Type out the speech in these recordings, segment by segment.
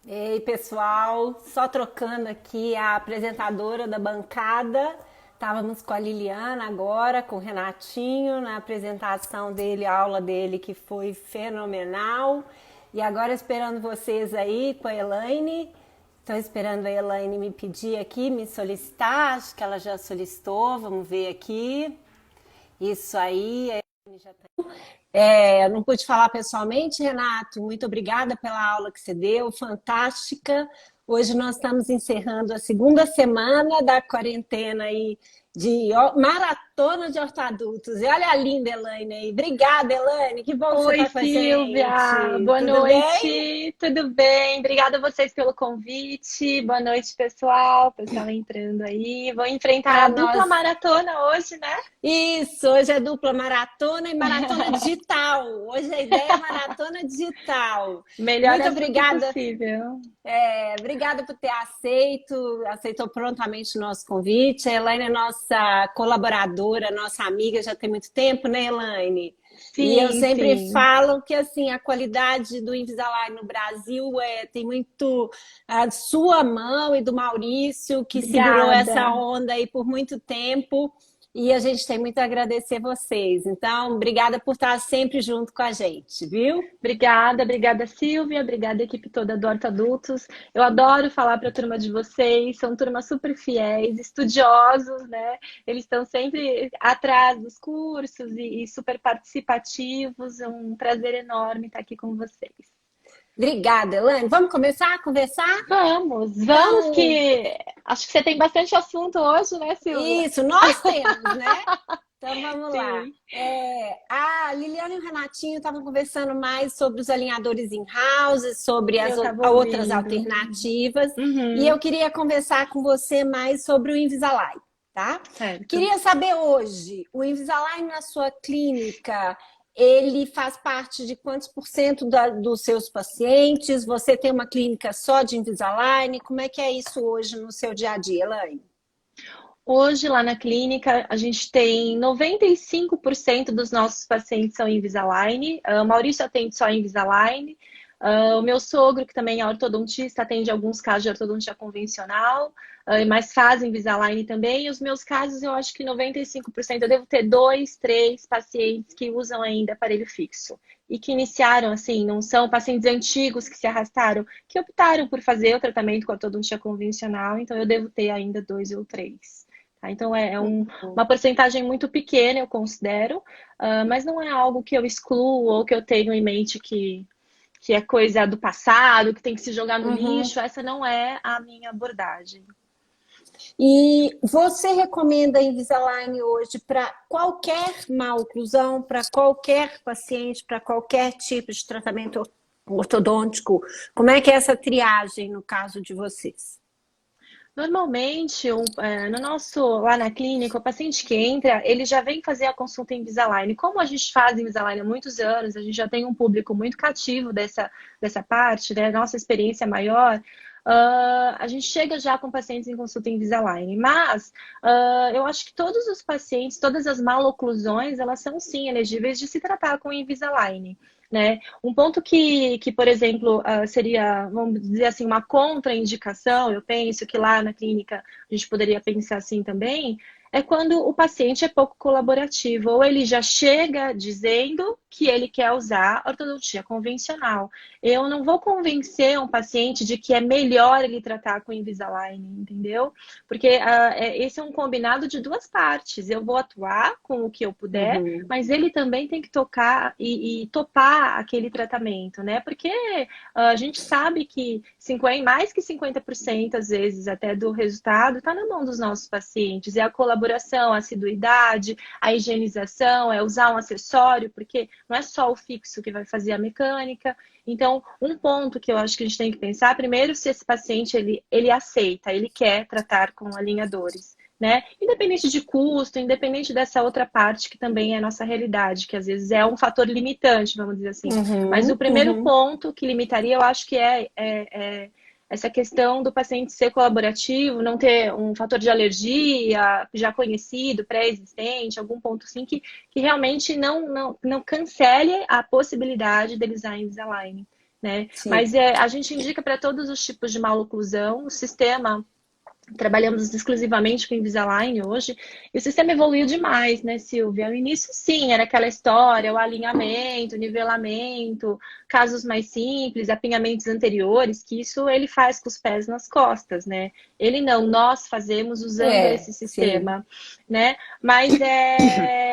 Ei, pessoal, só trocando aqui a apresentadora da bancada. Estávamos com a Liliana agora, com o Renatinho, na apresentação dele, a aula dele que foi fenomenal. E agora esperando vocês aí com a Elaine. Estou esperando a Elaine me pedir aqui, me solicitar. Acho que ela já solicitou, vamos ver aqui. Isso aí, a Elaine já tá. Não pude falar pessoalmente, Renato. Muito obrigada pela aula que você deu, fantástica. Hoje nós estamos encerrando a segunda semana da quarentena aí maratona de hortadultos. E olha a linda Elaine aí. Obrigada, Elaine. Que bom que você Oi, está com a Silvia. gente. Boa Tudo bem? noite. Tudo bem? Obrigada a vocês pelo convite. Boa noite, pessoal. Pessoal entrando aí. Vou enfrentar a Para dupla nós. maratona hoje, né? Isso, hoje é dupla maratona e maratona digital. Hoje a ideia é maratona digital. Melhor Muito assunto obrigada. possível. Obrigada por ter aceitou prontamente o nosso convite. A Elaine é nossa colaboradora, nossa amiga já tem muito tempo, né, Elaine? E eu Sim, sempre sim. falo que assim a qualidade do Invisalign no Brasil tem muito a sua mão e do Maurício que segurou essa Obrigada. onda aí por muito tempo. E a gente tem muito a agradecer vocês. Então, obrigada por estar sempre junto com a gente, viu? Obrigada, Silvia. Obrigada, equipe toda do Horto Adultos. Eu adoro falar para a turma de vocês. São turmas super fiéis, estudiosos, né? Eles estão sempre atrás dos cursos e super participativos. É um prazer enorme estar aqui com vocês. Obrigada, Elaine. Vamos começar a conversar? Vamos Então, que acho que você tem bastante assunto hoje, né, Silvia? isso, nós temos, né? Então vamos lá. Sim, A Liliana e o Renatinho estavam conversando mais sobre os alinhadores in-house, sobre eu estava outras ouvindo. alternativas, e eu Uhum, queria conversar com você mais sobre o Invisalign, tá? certo. Queria saber hoje, o Invisalign na sua clínica, ele faz parte de quantos por cento dos seus pacientes? Você tem uma clínica só de Invisalign? Como é que é isso hoje no seu dia a dia, Elaine? Hoje, lá na clínica, a gente tem 95% dos nossos pacientes são Invisalign. O Maurício atende só Invisalign. O meu sogro, que também é ortodontista, atende alguns casos de ortodontia convencional, mas faz Invisalign também. E os meus casos, eu acho que 95%, eu devo ter dois, três pacientes que usam ainda aparelho fixo. E que iniciaram, assim, não são pacientes antigos que se arrastaram, que optaram por fazer o tratamento com ortodontia convencional, então eu devo ter ainda dois ou três. Tá? Então uma porcentagem muito pequena, eu considero, mas não é algo que eu excluo ou que eu tenho em mente que é coisa do passado, que tem que se jogar no Uhum. lixo. Essa não é a minha abordagem. E você recomenda a Invisalign hoje para qualquer maloclusão, para qualquer paciente, para qualquer tipo de tratamento ortodôntico? Como é que é essa triagem no caso de vocês? Normalmente, no nosso, lá na clínica, o paciente que entra, ele já vem fazer a consulta em Invisalign. Como a gente faz Invisalign há muitos anos, a gente já tem um público muito cativo dessa parte, né? Nossa experiência é maior. A gente chega já com pacientes em consulta em Invisalign, mas eu acho que todos os pacientes, todas as maloclusões, elas são sim elegíveis de se tratar com Invisalign, né? Um ponto que por exemplo, seria, vamos dizer assim, uma contraindicação, eu penso que lá na clínica a gente poderia pensar assim também, é quando o paciente é pouco colaborativo, ou ele já chega dizendo que ele quer usar ortodontia convencional. Eu não vou convencer um paciente de que é melhor ele tratar com Invisalign, entendeu? Porque esse é um combinado de duas partes. Eu vou atuar com o que eu puder, Uhum. mas ele também tem que tocar e topar aquele tratamento, né? Porque a gente sabe que 50, mais que 50% às vezes até do resultado está na mão dos nossos pacientes. É a colaboração, a assiduidade, a higienização, é usar um acessório, porque não é só o fixo que vai fazer a mecânica. Então, um ponto que eu acho que a gente tem que pensar, primeiro, se esse paciente ele aceita, ele quer tratar com alinhadores, né? Independente de custo, independente dessa outra parte que também é a nossa realidade, que às vezes é um fator limitante, vamos dizer assim. Mas o Uhum, primeiro uhum. ponto que limitaria, eu acho que é essa questão do paciente ser colaborativo, não ter um fator de alergia já conhecido, pré-existente, algum ponto assim que realmente não cancele a possibilidade deles usar Invisalign. né? Sim. Mas a gente indica para todos os tipos de maloclusão. O sistema, trabalhamos exclusivamente com Invisalign hoje, e o sistema evoluiu demais, né, Silvia? No início, sim, era aquela história, o alinhamento, o nivelamento, casos mais simples, apinhamentos anteriores, que isso ele faz com os pés nas costas, né? Ele não, nós fazemos usando esse Sim. sistema, né? Mas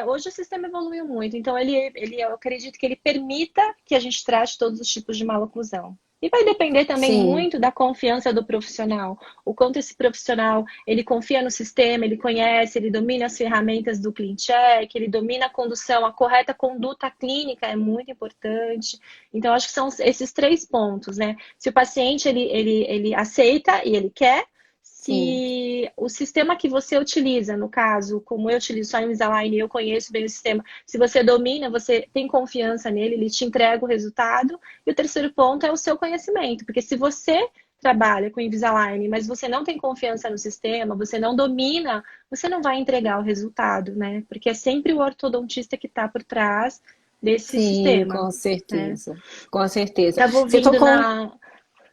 hoje o sistema evoluiu muito, então eu acredito que ele permita que a gente trate todos os tipos de maloclusão. E vai depender também Sim. muito da confiança do profissional. O quanto esse profissional, ele confia no sistema, ele conhece, ele domina as ferramentas do CleanCheck, ele domina a condução, a correta conduta clínica é muito importante. Então, acho que são esses 3 pontos, né? Se o paciente, ele aceita e ele quer, Sim. se o sistema que você utiliza, no caso, como eu utilizo só Invisalign e eu conheço bem o sistema, se você domina, você tem confiança nele, ele te entrega o resultado. E o terceiro ponto é o seu conhecimento, porque se você trabalha com Invisalign, mas você não tem confiança no sistema, você não domina, você não vai entregar o resultado, né? Porque é sempre o ortodontista que está por trás desse Sim, sistema, com né? certeza. Com certeza. Estava Você ouvindo tocou. Pode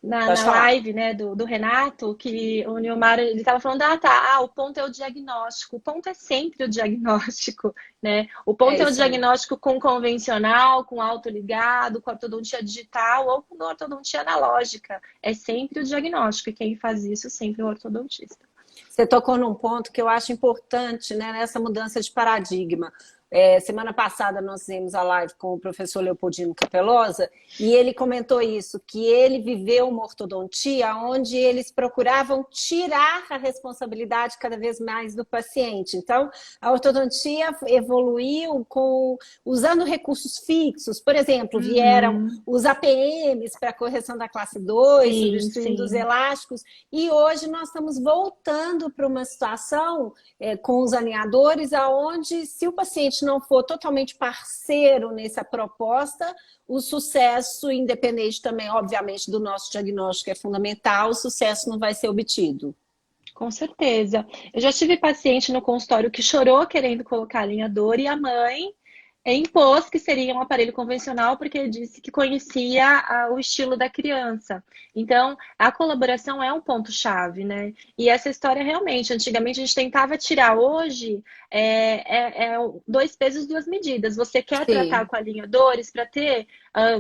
na falar. live, né, do Renato, que o Nilmar, ele estava falando, o ponto é o diagnóstico. O ponto é sempre o diagnóstico, né? O É ponto é o isso aí. diagnóstico com convencional, com autoligado, com ortodontia digital ou com ortodontia analógica. É sempre o diagnóstico, e quem faz isso sempre é o ortodontista. Você tocou num ponto que eu acho importante, né, nessa mudança de paradigma. Semana passada nós fizemos a live com o professor Leopoldino Capelosa e ele comentou isso, que ele viveu uma ortodontia onde eles procuravam tirar a responsabilidade cada vez mais do paciente. Então, a ortodontia evoluiu usando recursos fixos. Por exemplo, vieram Uhum. os APMs para correção da classe 2, Sim, substituindo os sim. elásticos, e hoje nós estamos voltando para uma situação com os alinhadores, aonde se o paciente não for totalmente parceiro nessa proposta, o sucesso, independente também, obviamente, do nosso diagnóstico é fundamental, o sucesso não vai ser obtido. Com certeza. Eu já tive paciente no consultório que chorou querendo colocar alinhador e a mãe impôs que seria um aparelho convencional porque disse que conhecia o estilo da criança. Então, a colaboração é um ponto-chave, né? E essa história realmente, antigamente a gente tentava tirar, hoje é 2 pesos, 2 medidas. Você quer tratar Sim, com alinhadores para ter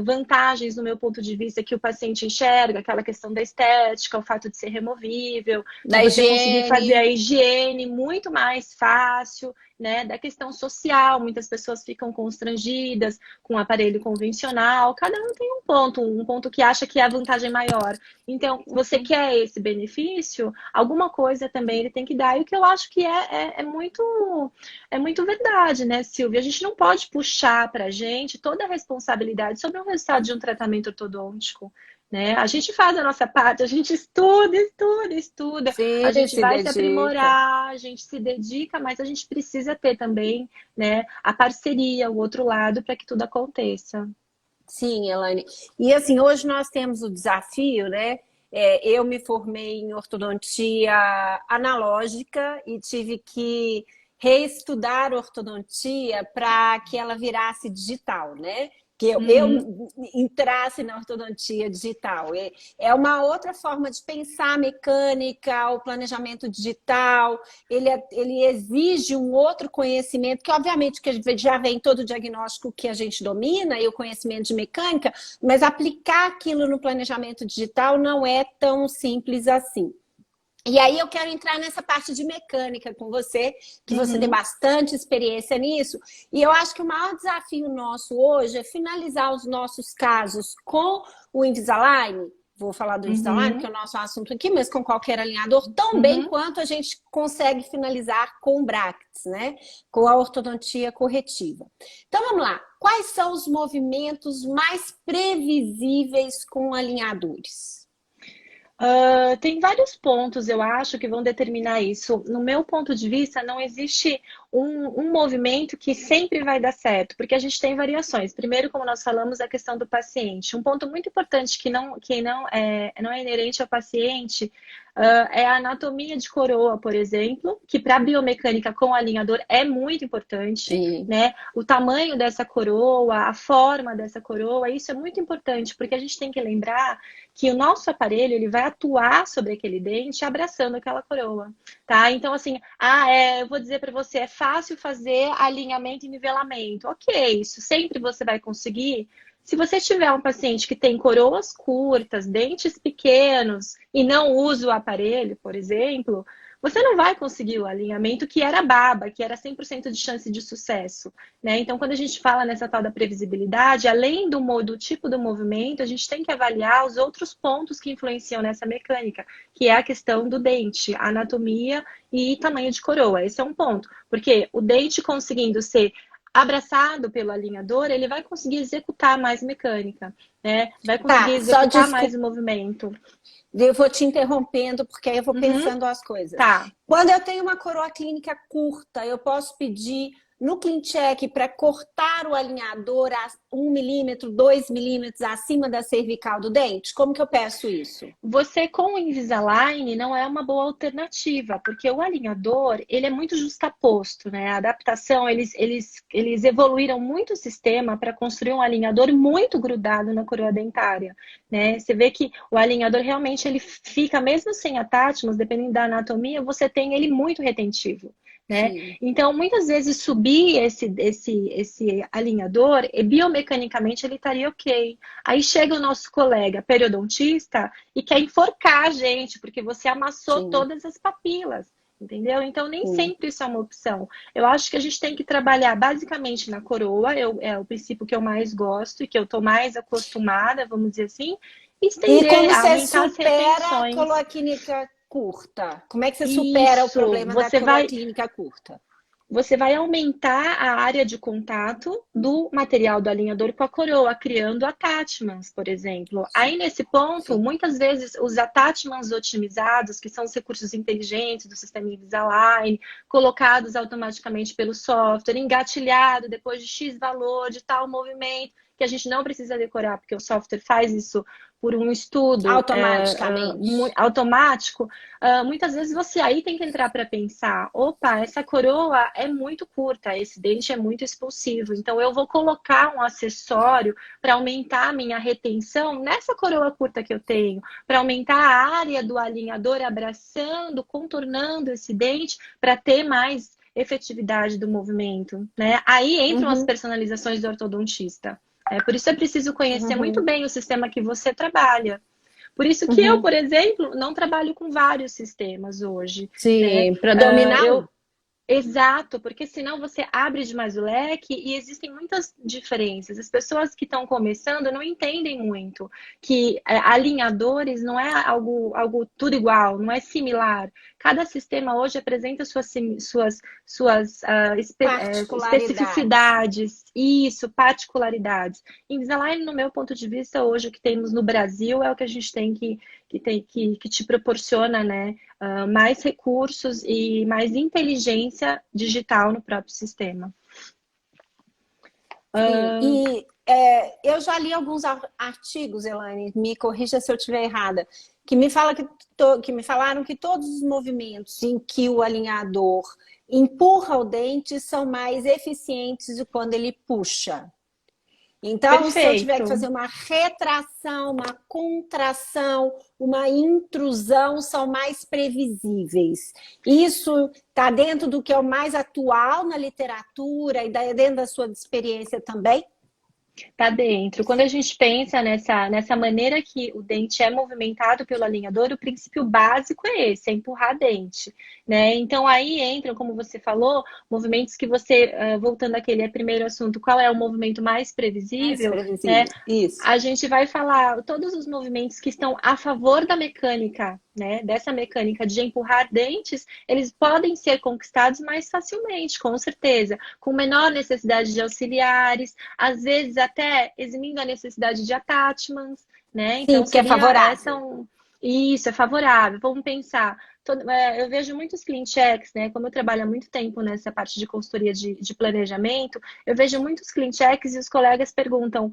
vantagens, no meu ponto de vista, que o paciente enxerga, aquela questão da estética, o fato de ser removível, de da você conseguir fazer a higiene. higiene muito mais fácil, né, da questão social, muitas pessoas ficam constrangidas com o aparelho convencional, cada um tem um ponto que acha que é a vantagem maior. Então, você quer esse benefício, alguma coisa também ele tem que dar, e o que eu acho que é muito verdade, né, Silvia? A gente não pode puxar para a gente toda a responsabilidade sobre o resultado de um tratamento ortodôntico. Né? A gente faz a nossa parte, a gente estuda, estuda, estuda, a Sim, gente se vai se dedica. aprimorar, a gente se dedica, mas a gente precisa ter também, né, a parceria, o outro lado, para que tudo aconteça. Sim, Elaine. E assim, hoje nós temos o desafio, né? Eu me formei em ortodontia analógica e tive que reestudar ortodontia para que ela virasse digital, né? Que Uhum. eu entrasse na ortodontia digital. É uma outra forma de pensar a mecânica, o planejamento digital, ele exige um outro conhecimento, que obviamente que já vem todo o diagnóstico que a gente domina e o conhecimento de mecânica, mas aplicar aquilo no planejamento digital não é tão simples assim. E aí eu quero entrar nessa parte de mecânica com você, que você tem Uhum. bastante experiência nisso. E eu acho que o maior desafio nosso hoje é finalizar os nossos casos com o Invisalign. Vou falar do Invisalign, que Uhum. é o nosso assunto aqui, mas com qualquer alinhador, tão bem Uhum. quanto a gente consegue finalizar com o Brackets, né? Com a ortodontia corretiva. Então vamos lá. Quais são os movimentos mais previsíveis com alinhadores? Tem vários pontos, eu acho, que vão determinar isso. No meu ponto de vista, não existe um movimento que sempre vai dar certo, porque a gente tem variações. Primeiro, como nós falamos, a questão do paciente. Um ponto muito importante não é inerente ao paciente é a anatomia de coroa, por exemplo, que para a biomecânica com alinhador é muito importante, Sim. né? O tamanho dessa coroa, a forma dessa coroa, isso é muito importante, porque a gente tem que lembrar que o nosso aparelho ele vai atuar sobre aquele dente abraçando aquela coroa, tá? Então, assim, eu vou dizer para você, é fácil fazer alinhamento e nivelamento. Ok, isso sempre você vai conseguir. Se você tiver um paciente que tem coroas curtas, dentes pequenos e não usa o aparelho, por exemplo, você não vai conseguir o alinhamento que era baba, que era 100% de chance de sucesso, né? Então, quando a gente fala nessa tal da previsibilidade, além do tipo do movimento, a gente tem que avaliar os outros pontos que influenciam nessa mecânica, que é a questão do dente, anatomia e tamanho de coroa. Esse é um ponto, porque o dente conseguindo ser abraçado pelo alinhador, ele vai conseguir executar mais mecânica, né? Vai conseguir Tá, só executar mais desculpa, o movimento. eu vou te interrompendo, porque aí eu vou Uhum, pensando as coisas. tá. Quando eu tenho uma coroa clínica curta, eu posso pedir no CleanCheck para cortar o alinhador a 1 milímetro, 2 milímetros acima da cervical do dente? Como que eu peço isso? Você com o Invisalign não é uma boa alternativa, porque o alinhador, ele é muito justaposto, né? A adaptação, eles evoluíram muito o sistema para construir um alinhador muito grudado na coroa dentária, né? Você vê que o alinhador realmente ele fica, mesmo sem attachments, dependendo da anatomia, você tem ele muito retentivo. Né? Sim. Então, muitas vezes subir esse alinhador, biomecanicamente ele estaria ok. Aí chega o nosso colega periodontista e quer enforcar a gente, porque você amassou Sim, todas as papilas, entendeu? Então, nem sim. sempre isso é uma opção. Eu acho que a gente tem que trabalhar basicamente na coroa, é o princípio que eu mais gosto e que eu estou mais acostumada, vamos dizer assim, e E estender, como você aumentar as supera a retenções. coroa clínica curta? Como é que você supera o Isso, problema da coroa clínica curta? você vai aumentar a área de contato do material do alinhador com a coroa, criando attachments, por exemplo. Aí, nesse ponto, Sim. muitas vezes os attachments otimizados, que são os recursos inteligentes do sistema Invisalign, colocados automaticamente pelo software, engatilhado depois de X valor, de tal movimento, que a gente não precisa decorar, porque o software faz isso por um estudo Automaticamente. automático, muitas vezes você aí tem que entrar para pensar, opa, essa coroa é muito curta, esse dente é muito expulsivo, então eu vou colocar um acessório para aumentar a minha retenção nessa coroa curta que eu tenho, para aumentar a área do alinhador abraçando, contornando esse dente, para ter mais efetividade do movimento, né? Aí entram as Uhum, personalizações do ortodontista. Por isso é preciso conhecer muito uhum, bem o sistema que você trabalha. Por isso que eu, uhum. por exemplo, não trabalho com vários sistemas hoje, né? Sim, para Ah, dominar um. eu Exato, porque senão você abre demais o leque e existem muitas diferenças. As pessoas que estão começando não entendem muito que alinhadores não é algo tudo igual, não é similar. Cada sistema hoje apresenta suas Particularidades. especificidades, isso, particularidades. Invisalign, no meu ponto de vista, hoje o que temos no Brasil é o que a gente tem que te proporciona, né? Mais recursos e mais inteligência digital no próprio sistema. Sim, e eu já li alguns artigos, Elaine, me corrija se eu estiver errada, que me falaram que todos os movimentos em que o alinhador empurra o dente são mais eficientes do que quando ele puxa. Então, se eu tiver que Perfeito. fazer uma retração, uma contração, uma intrusão, são mais previsíveis. Isso está dentro do que é o mais atual na literatura e dentro da sua experiência também? Tá dentro. Quando a gente pensa nessa maneira que o dente é movimentado pelo alinhador, o princípio básico é esse, é empurrar dente, né? Então aí entram, como você falou, movimentos que você, voltando àquele primeiro assunto, qual é o movimento mais Mais previsível, né? previsível. Isso. A gente vai falar todos os movimentos que estão a favor da mecânica, né? Dessa mecânica de empurrar dentes, eles podem ser conquistados mais facilmente, com certeza, com menor necessidade de auxiliares, às vezes até eximindo a necessidade de attachments, né? Sim, Então porque é seria essa favorável. Isso é favorável. Vamos pensar. Eu vejo muitos clean checks, né? Como eu trabalho há muito tempo nessa parte de consultoria de planejamento, eu vejo muitos clean checks e os colegas perguntam: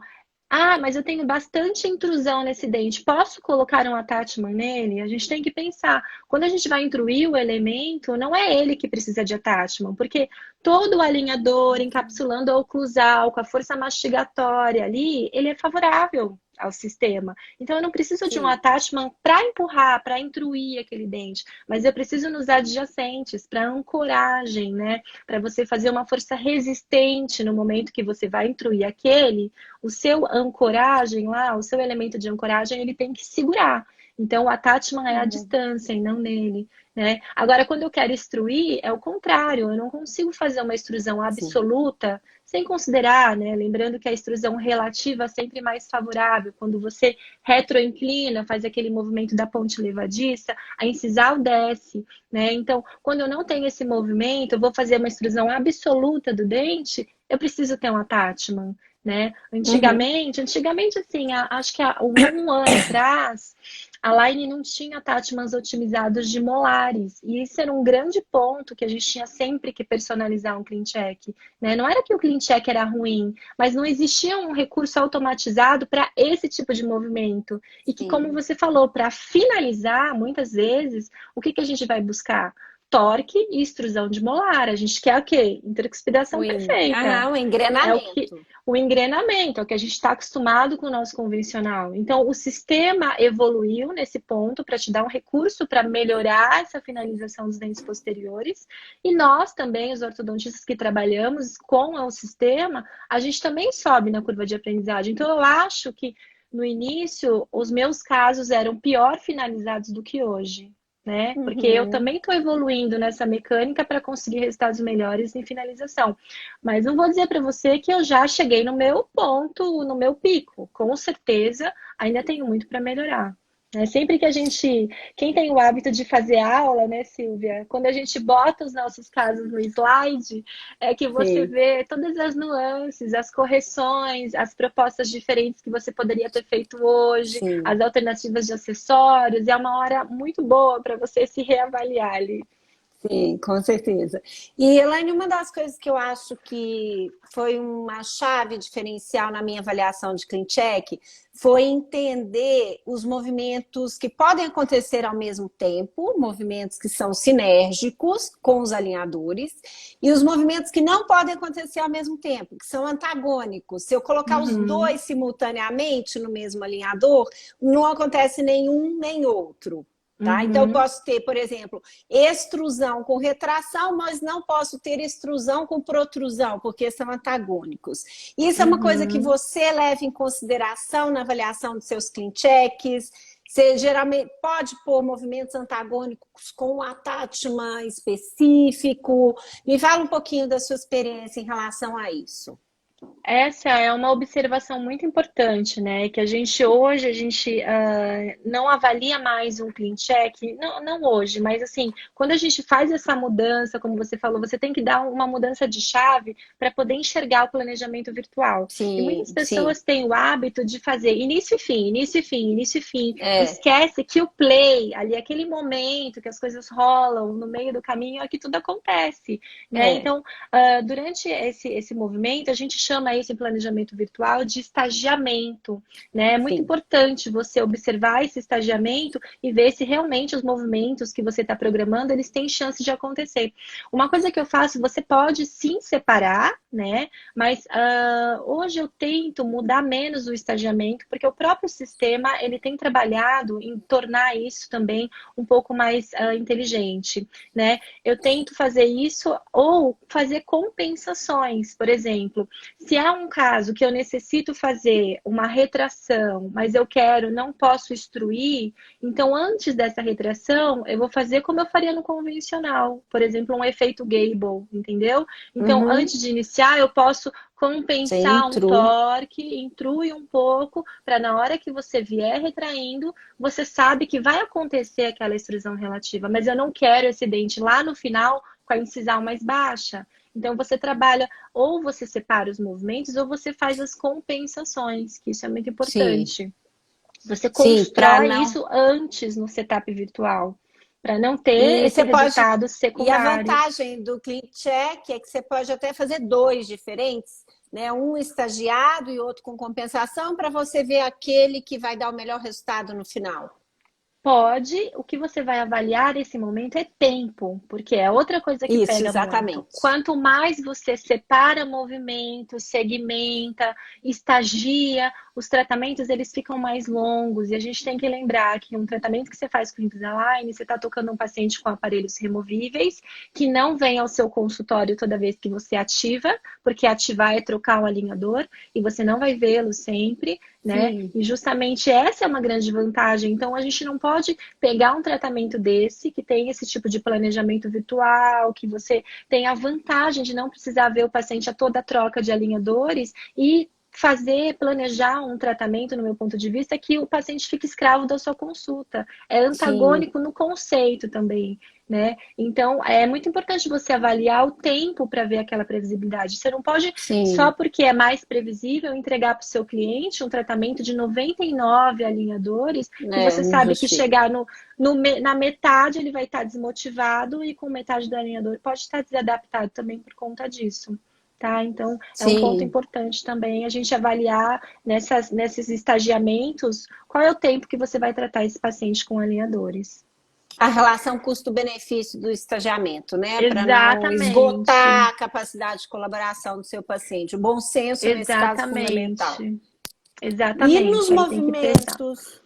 ah, mas eu tenho bastante intrusão nesse dente. Posso colocar um attachment nele? A gente tem que pensar. Quando a gente vai intruir o elemento, não é ele que precisa de attachment, porque todo o alinhador, encapsulando a oclusal, com a força mastigatória ali, ele é favorável ao sistema. Então, eu não preciso de um Sim. attachment para empurrar, para intruir aquele dente, mas eu preciso nos adjacentes, para ancoragem, né? Para você fazer uma força resistente no momento que você vai intruir aquele, o seu ancoragem lá, o seu elemento de ancoragem, ele tem que segurar. Então, o attachment é a Uhum. distância e não nele, né? Agora, quando eu quero extruir, é o contrário. Eu não consigo fazer uma extrusão Sim. absoluta sem considerar, né? Lembrando que a extrusão relativa é sempre mais favorável. Quando você retroinclina, faz aquele movimento da ponte levadiça, a incisal desce, né? Então, quando eu não tenho esse movimento, eu vou fazer uma extrusão absoluta do dente, eu preciso ter um attachment, né? Uhum. Antigamente assim, acho que há um ano atrás, a Line não tinha attachments otimizados de molares. E isso era um grande ponto que a gente tinha sempre que personalizar um clean check, né? Não era que o clean check era ruim, mas não existia um recurso automatizado para esse tipo de movimento. E que, como Sim. você falou, para finalizar, muitas vezes, o que a gente vai buscar? Torque e extrusão de molar. A gente quer o quê? Intercuspidação perfeita. O É o que engrenamento. o engrenamento, é o que a gente está acostumado com o nosso convencional. Então, o sistema evoluiu nesse ponto para te dar um recurso para melhorar essa finalização dos dentes posteriores. E nós também, os ortodontistas que trabalhamos com o sistema, a gente também sobe na curva de aprendizagem. Então, eu acho que no início, os meus casos eram pior finalizados do que hoje, né? Porque eu Uhum. também estou evoluindo nessa mecânica para conseguir resultados melhores em finalização. Mas não vou dizer para você que eu já cheguei no meu ponto, no meu pico. Com certeza, ainda tenho muito para melhorar. É sempre que a gente, quem tem o hábito de fazer aula, né, Silvia? Quando a gente bota os nossos casos no slide, é que você Sim. vê todas as nuances, as correções, as propostas diferentes que você poderia ter feito hoje, Sim. as alternativas de acessórios. É uma hora muito boa para você se reavaliar ali. Sim, com certeza. E, Elaine, uma das coisas que eu acho que foi uma chave diferencial na minha avaliação de clean check foi entender os movimentos que podem acontecer ao mesmo tempo, movimentos que são sinérgicos com os alinhadores, e os movimentos que não podem acontecer ao mesmo tempo, que são antagônicos. Se eu colocar os Uhum, dois simultaneamente no mesmo alinhador, não acontece nenhum nem outro. Tá? Então, eu uhum, posso ter, por exemplo, extrusão com retração, mas não posso ter extrusão com protrusão, porque são antagônicos. Isso é uma coisa que uhum. você leva em consideração na avaliação dos seus clean checks. Você geralmente pode pôr movimentos antagônicos com um attachment específico. Me fala um pouquinho da sua experiência em relação a isso. Essa é uma observação muito importante, né? Que a gente hoje não avalia mais um clean check, não hoje, mas assim, quando a gente faz essa mudança, como você falou, você tem que dar uma mudança de chave para poder enxergar o planejamento virtual. E muitas Sim, sim. pessoas têm o hábito de fazer início e fim, início e fim, início e fim. É, Esquece que o play, ali, aquele momento que as coisas rolam no meio do caminho, é que tudo acontece, né? é, Então, durante esse movimento, a gente chama isso em planejamento virtual de estagiamento, né? É muito sim, importante você observar esse estagiamento e ver se realmente os movimentos que você está programando, eles têm chance de acontecer. Uma coisa que eu faço, você pode sim separar, né? Mas hoje eu tento mudar menos o estagiamento, porque o próprio sistema, ele tem trabalhado em tornar isso também um pouco mais inteligente, né? Eu tento fazer isso ou fazer compensações. Por exemplo, se há um caso que eu necessito fazer uma retração, mas eu quero, não posso extruir, então antes dessa retração, eu vou fazer como eu faria no convencional. Por exemplo, um efeito Gable, entendeu? Então, uhum. antes de iniciar, eu posso Você compensar um intrui. torque, intrui um pouco, para na hora que você vier retraindo, você sabe que vai acontecer aquela extrusão relativa, mas eu não quero esse dente lá no final com a incisal mais baixa. Então você trabalha, ou você separa os movimentos, ou você faz as compensações, que isso é muito Sim. importante. Você Sim, para constrói não. isso antes no setup virtual, para não ter E esse você pode. resultado E a secundário. vantagem do Clean Check é que você pode até fazer dois diferentes, né? Um estagiado e outro com compensação, para você ver aquele que vai dar o melhor resultado no final. Pode, o que você vai avaliar nesse momento é tempo, porque é outra coisa que Isso, pega muito. exatamente. Quanto mais você separa movimentos, segmenta, estagia, os tratamentos eles ficam mais longos. E a gente tem que lembrar que um tratamento que você faz com Invisalign, você está tocando um paciente com aparelhos removíveis, que não vem ao seu consultório toda vez que você ativa, porque ativar é trocar o alinhador, e você não vai vê-lo sempre, né? Sim, E justamente essa é uma grande vantagem. Então, a gente não pode pegar um tratamento desse, que tem esse tipo de planejamento virtual, que você tem a vantagem de não precisar ver o paciente a toda troca de alinhadores e planejar um tratamento, no meu ponto de vista, que o paciente fique escravo da sua consulta. É sim, antagônico no conceito também, né? Então, é muito importante você avaliar o tempo para ver aquela previsibilidade. Você não pode, só sim. porque é mais previsível, entregar para o seu cliente um tratamento de 99 alinhadores, que É, você não sabe que justifica. chegar na metade ele vai estar desmotivado e com metade do alinhador pode estar desadaptado também por conta disso. Tá? Então, é um ponto Sim. importante também a gente avaliar nesses estagiamentos qual é o tempo que você vai tratar esse paciente com alinhadores. A relação custo-benefício do estagiamento, né? Para não esgotar Exatamente, a capacidade de colaboração do seu paciente. O bom senso, nesse caso, é fundamental. exatamente, E nos exatamente. Aí tem que pesar. movimentos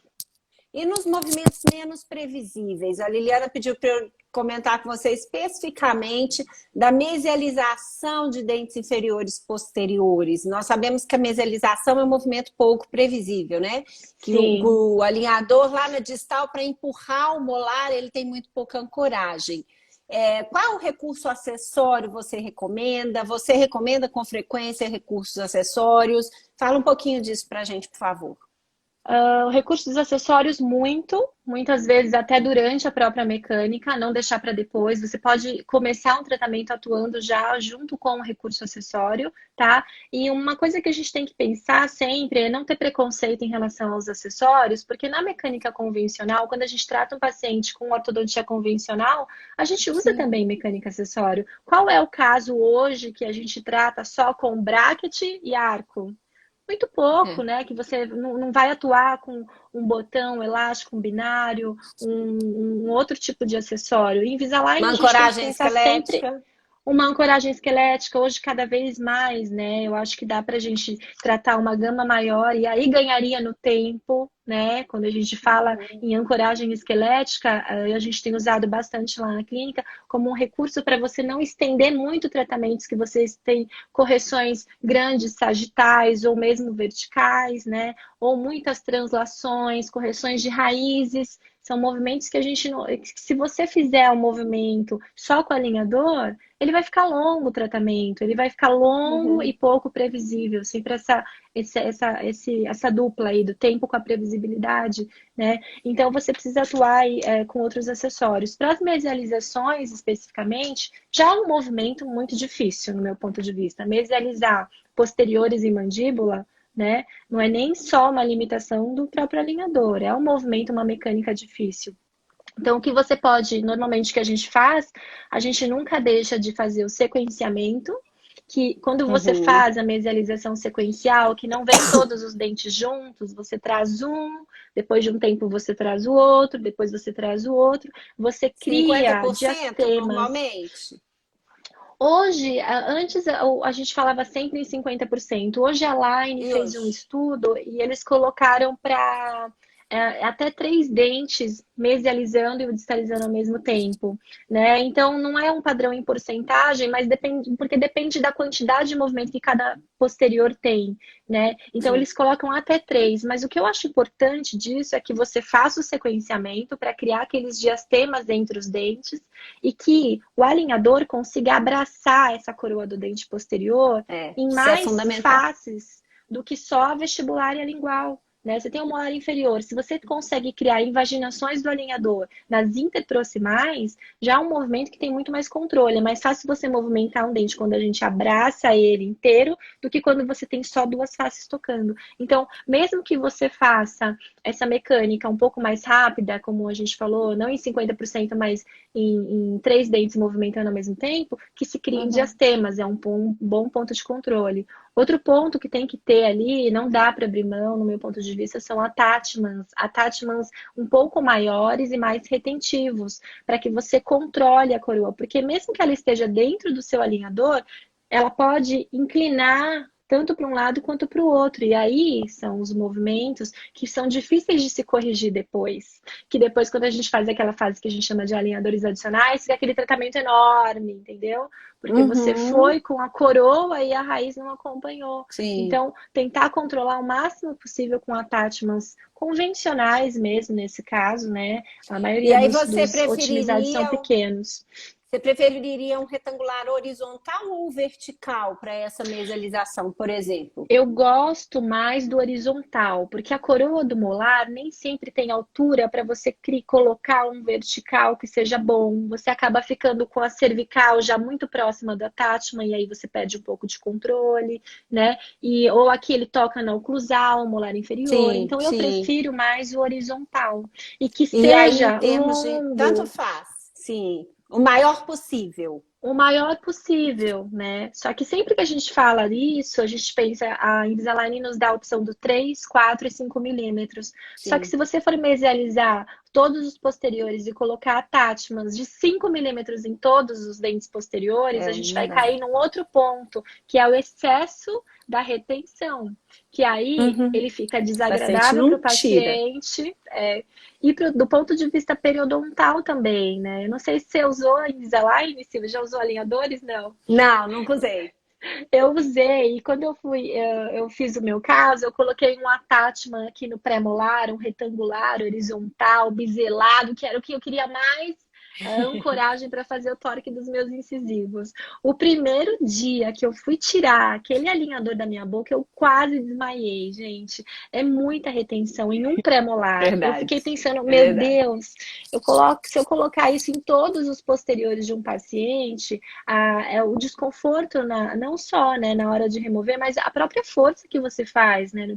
E nos movimentos menos previsíveis, a Liliana pediu para eu comentar com você especificamente da mesialização de dentes inferiores posteriores. Nós sabemos que a mesialização é um movimento pouco previsível, né? Que Sim. o alinhador lá na distal, para empurrar o molar, ele tem muito pouca ancoragem. Qual recurso acessório você recomenda? Você recomenda com frequência recursos acessórios? Fala um pouquinho disso para a gente, por favor. Recursos acessórios muitas vezes até durante a própria mecânica, não deixar para depois. Você pode começar um tratamento atuando já junto com o recurso acessório, tá? E uma coisa que a gente tem que pensar sempre é não ter preconceito em relação aos acessórios, porque na mecânica convencional, quando a gente trata um paciente com ortodontia convencional, a gente usa Sim. também mecânica acessório. Qual é o caso hoje que a gente trata só com bracket e arco? Muito pouco, É. né? Que você não vai atuar com um botão um elástico, um binário, um outro tipo de acessório. Em Uma Invisalign, a gente tem que ancoragem pensar sempre esquelética. uma ancoragem esquelética, hoje cada vez mais, né? Eu acho que dá para a gente tratar uma gama maior e aí ganharia no tempo, né? Quando a gente fala em ancoragem esquelética, a gente tem usado bastante lá na clínica como um recurso para você não estender muito tratamentos que vocês têm correções grandes, sagitais ou mesmo verticais, né? Ou muitas translações, correções de raízes. São movimentos que a gente não. Se você fizer o movimento só com o alinhador, ele vai ficar longo o tratamento, ele vai ficar longo e Uhum. pouco previsível, sempre essa dupla aí do tempo com a previsibilidade, né? Então você precisa atuar aí, com outros acessórios. Para as mesializações, especificamente, já é um movimento muito difícil, no meu ponto de vista. Mesializar posteriores e mandíbula, né? Não é nem só uma limitação do próprio alinhador, é um movimento, uma mecânica difícil. Então, o que você pode, normalmente, que a gente faz, a gente nunca deixa de fazer o sequenciamento, que quando você Uhum. faz a mesialização sequencial, que não vem todos os dentes juntos, você traz um, depois de um tempo você traz o outro, depois você traz o outro, você cinquenta cria por cento diastemas. normalmente? Hoje, antes a gente falava sempre em 50%. Hoje a Line E fez um hoje? estudo e eles colocaram para até três dentes mesializando e distalizando ao mesmo tempo, né? Então não é um padrão em porcentagem, mas depende, porque depende da quantidade de movimento que cada posterior tem, né? Então Sim. eles colocam até três, mas o que eu acho importante disso é que você faça o sequenciamento para criar aqueles diastemas entre os dentes e que o alinhador consiga abraçar essa coroa do dente posterior em Isso é mais fundamental. faces do que só a vestibular e a lingual. né? Você tem um molar inferior. Se você consegue criar invaginações do alinhador nas interproximais, já é um movimento que tem muito mais controle. É mais fácil você movimentar um dente quando a gente abraça ele inteiro do que quando você tem só duas faces tocando. Então, mesmo que você faça essa mecânica um pouco mais rápida, como a gente falou, não em 50%, mas em três dentes movimentando ao mesmo tempo, que se criem Uhum. diastemas, é um bom ponto de controle. Outro ponto que tem que ter ali, não dá para abrir mão, no meu ponto de vista, são attachments um pouco maiores e mais retentivos, para que você controle a coroa, porque mesmo que ela esteja dentro do seu alinhador, ela pode inclinar tanto para um lado quanto para o outro. E aí são os movimentos que são difíceis de se corrigir depois. Que depois, quando a gente faz aquela fase que a gente chama de alinhadores adicionais, fica aquele tratamento enorme, entendeu? Porque você Uhum. foi com a coroa e a raiz não acompanhou. Sim. Então, tentar controlar o máximo possível com attachments convencionais mesmo, nesse caso, né? A E maioria aí dos otimizados são pequenos. você preferiria um retangular horizontal ou vertical para essa mesialização, por exemplo? Eu gosto mais do horizontal, porque a coroa do molar nem sempre tem altura para você colocar um vertical que seja bom. Você acaba ficando com a cervical já muito próxima do attachment e aí você perde um pouco de controle, né? Ou aqui ele toca na oclusal, molar inferior. Sim, Então eu sim. prefiro mais o horizontal e que E aí, em seja termos de tanto longo. faz, sim, o maior possível. O maior possível, né? Só que sempre que a gente fala isso, a gente pensa, a Invisalign nos dá a opção do 3, 4 e 5 milímetros. Só que Sim. se você for mesializar todos os posteriores e colocar attachments de 5 milímetros em todos os dentes posteriores, a É, gente não vai dá. cair num outro ponto, que é o excesso da retenção. Que aí Uhum. ele fica O paciente desagradável para não o tira. paciente, e do ponto de vista periodontal também, né? Eu não sei se você usou a Invisalign, se já usou alinhadores, não. Não, nunca usei. Eu usei, e quando eu fiz o meu caso, eu coloquei um attachment aqui no pré-molar, um retangular, horizontal, biselado, que era o que eu queria mais, ancoragem para fazer o torque dos meus incisivos. O primeiro dia que eu fui tirar aquele alinhador da minha boca, eu quase desmaiei, gente. É muita retenção em um pré-molar. Eu Verdade. fiquei pensando, É meu verdade. Deus, se eu colocar isso em todos os posteriores de um paciente, é o desconforto, não só, né, na hora de remover, mas a própria força que você faz, né,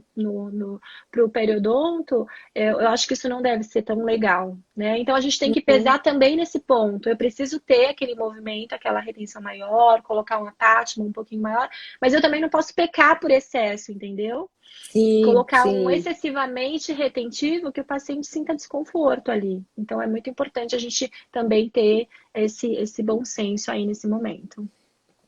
pro periodonto, eu acho que isso não deve ser tão legal, né? Então a gente tem que Uhum. pesar também nesse ponto. Eu preciso ter aquele movimento, aquela retenção maior, colocar um attachment um pouquinho maior, mas eu também não posso pecar por excesso, entendeu? Sim, Colocar um sim. excessivamente retentivo que o paciente sinta desconforto ali. Então é muito importante a gente também ter esse bom senso aí nesse momento.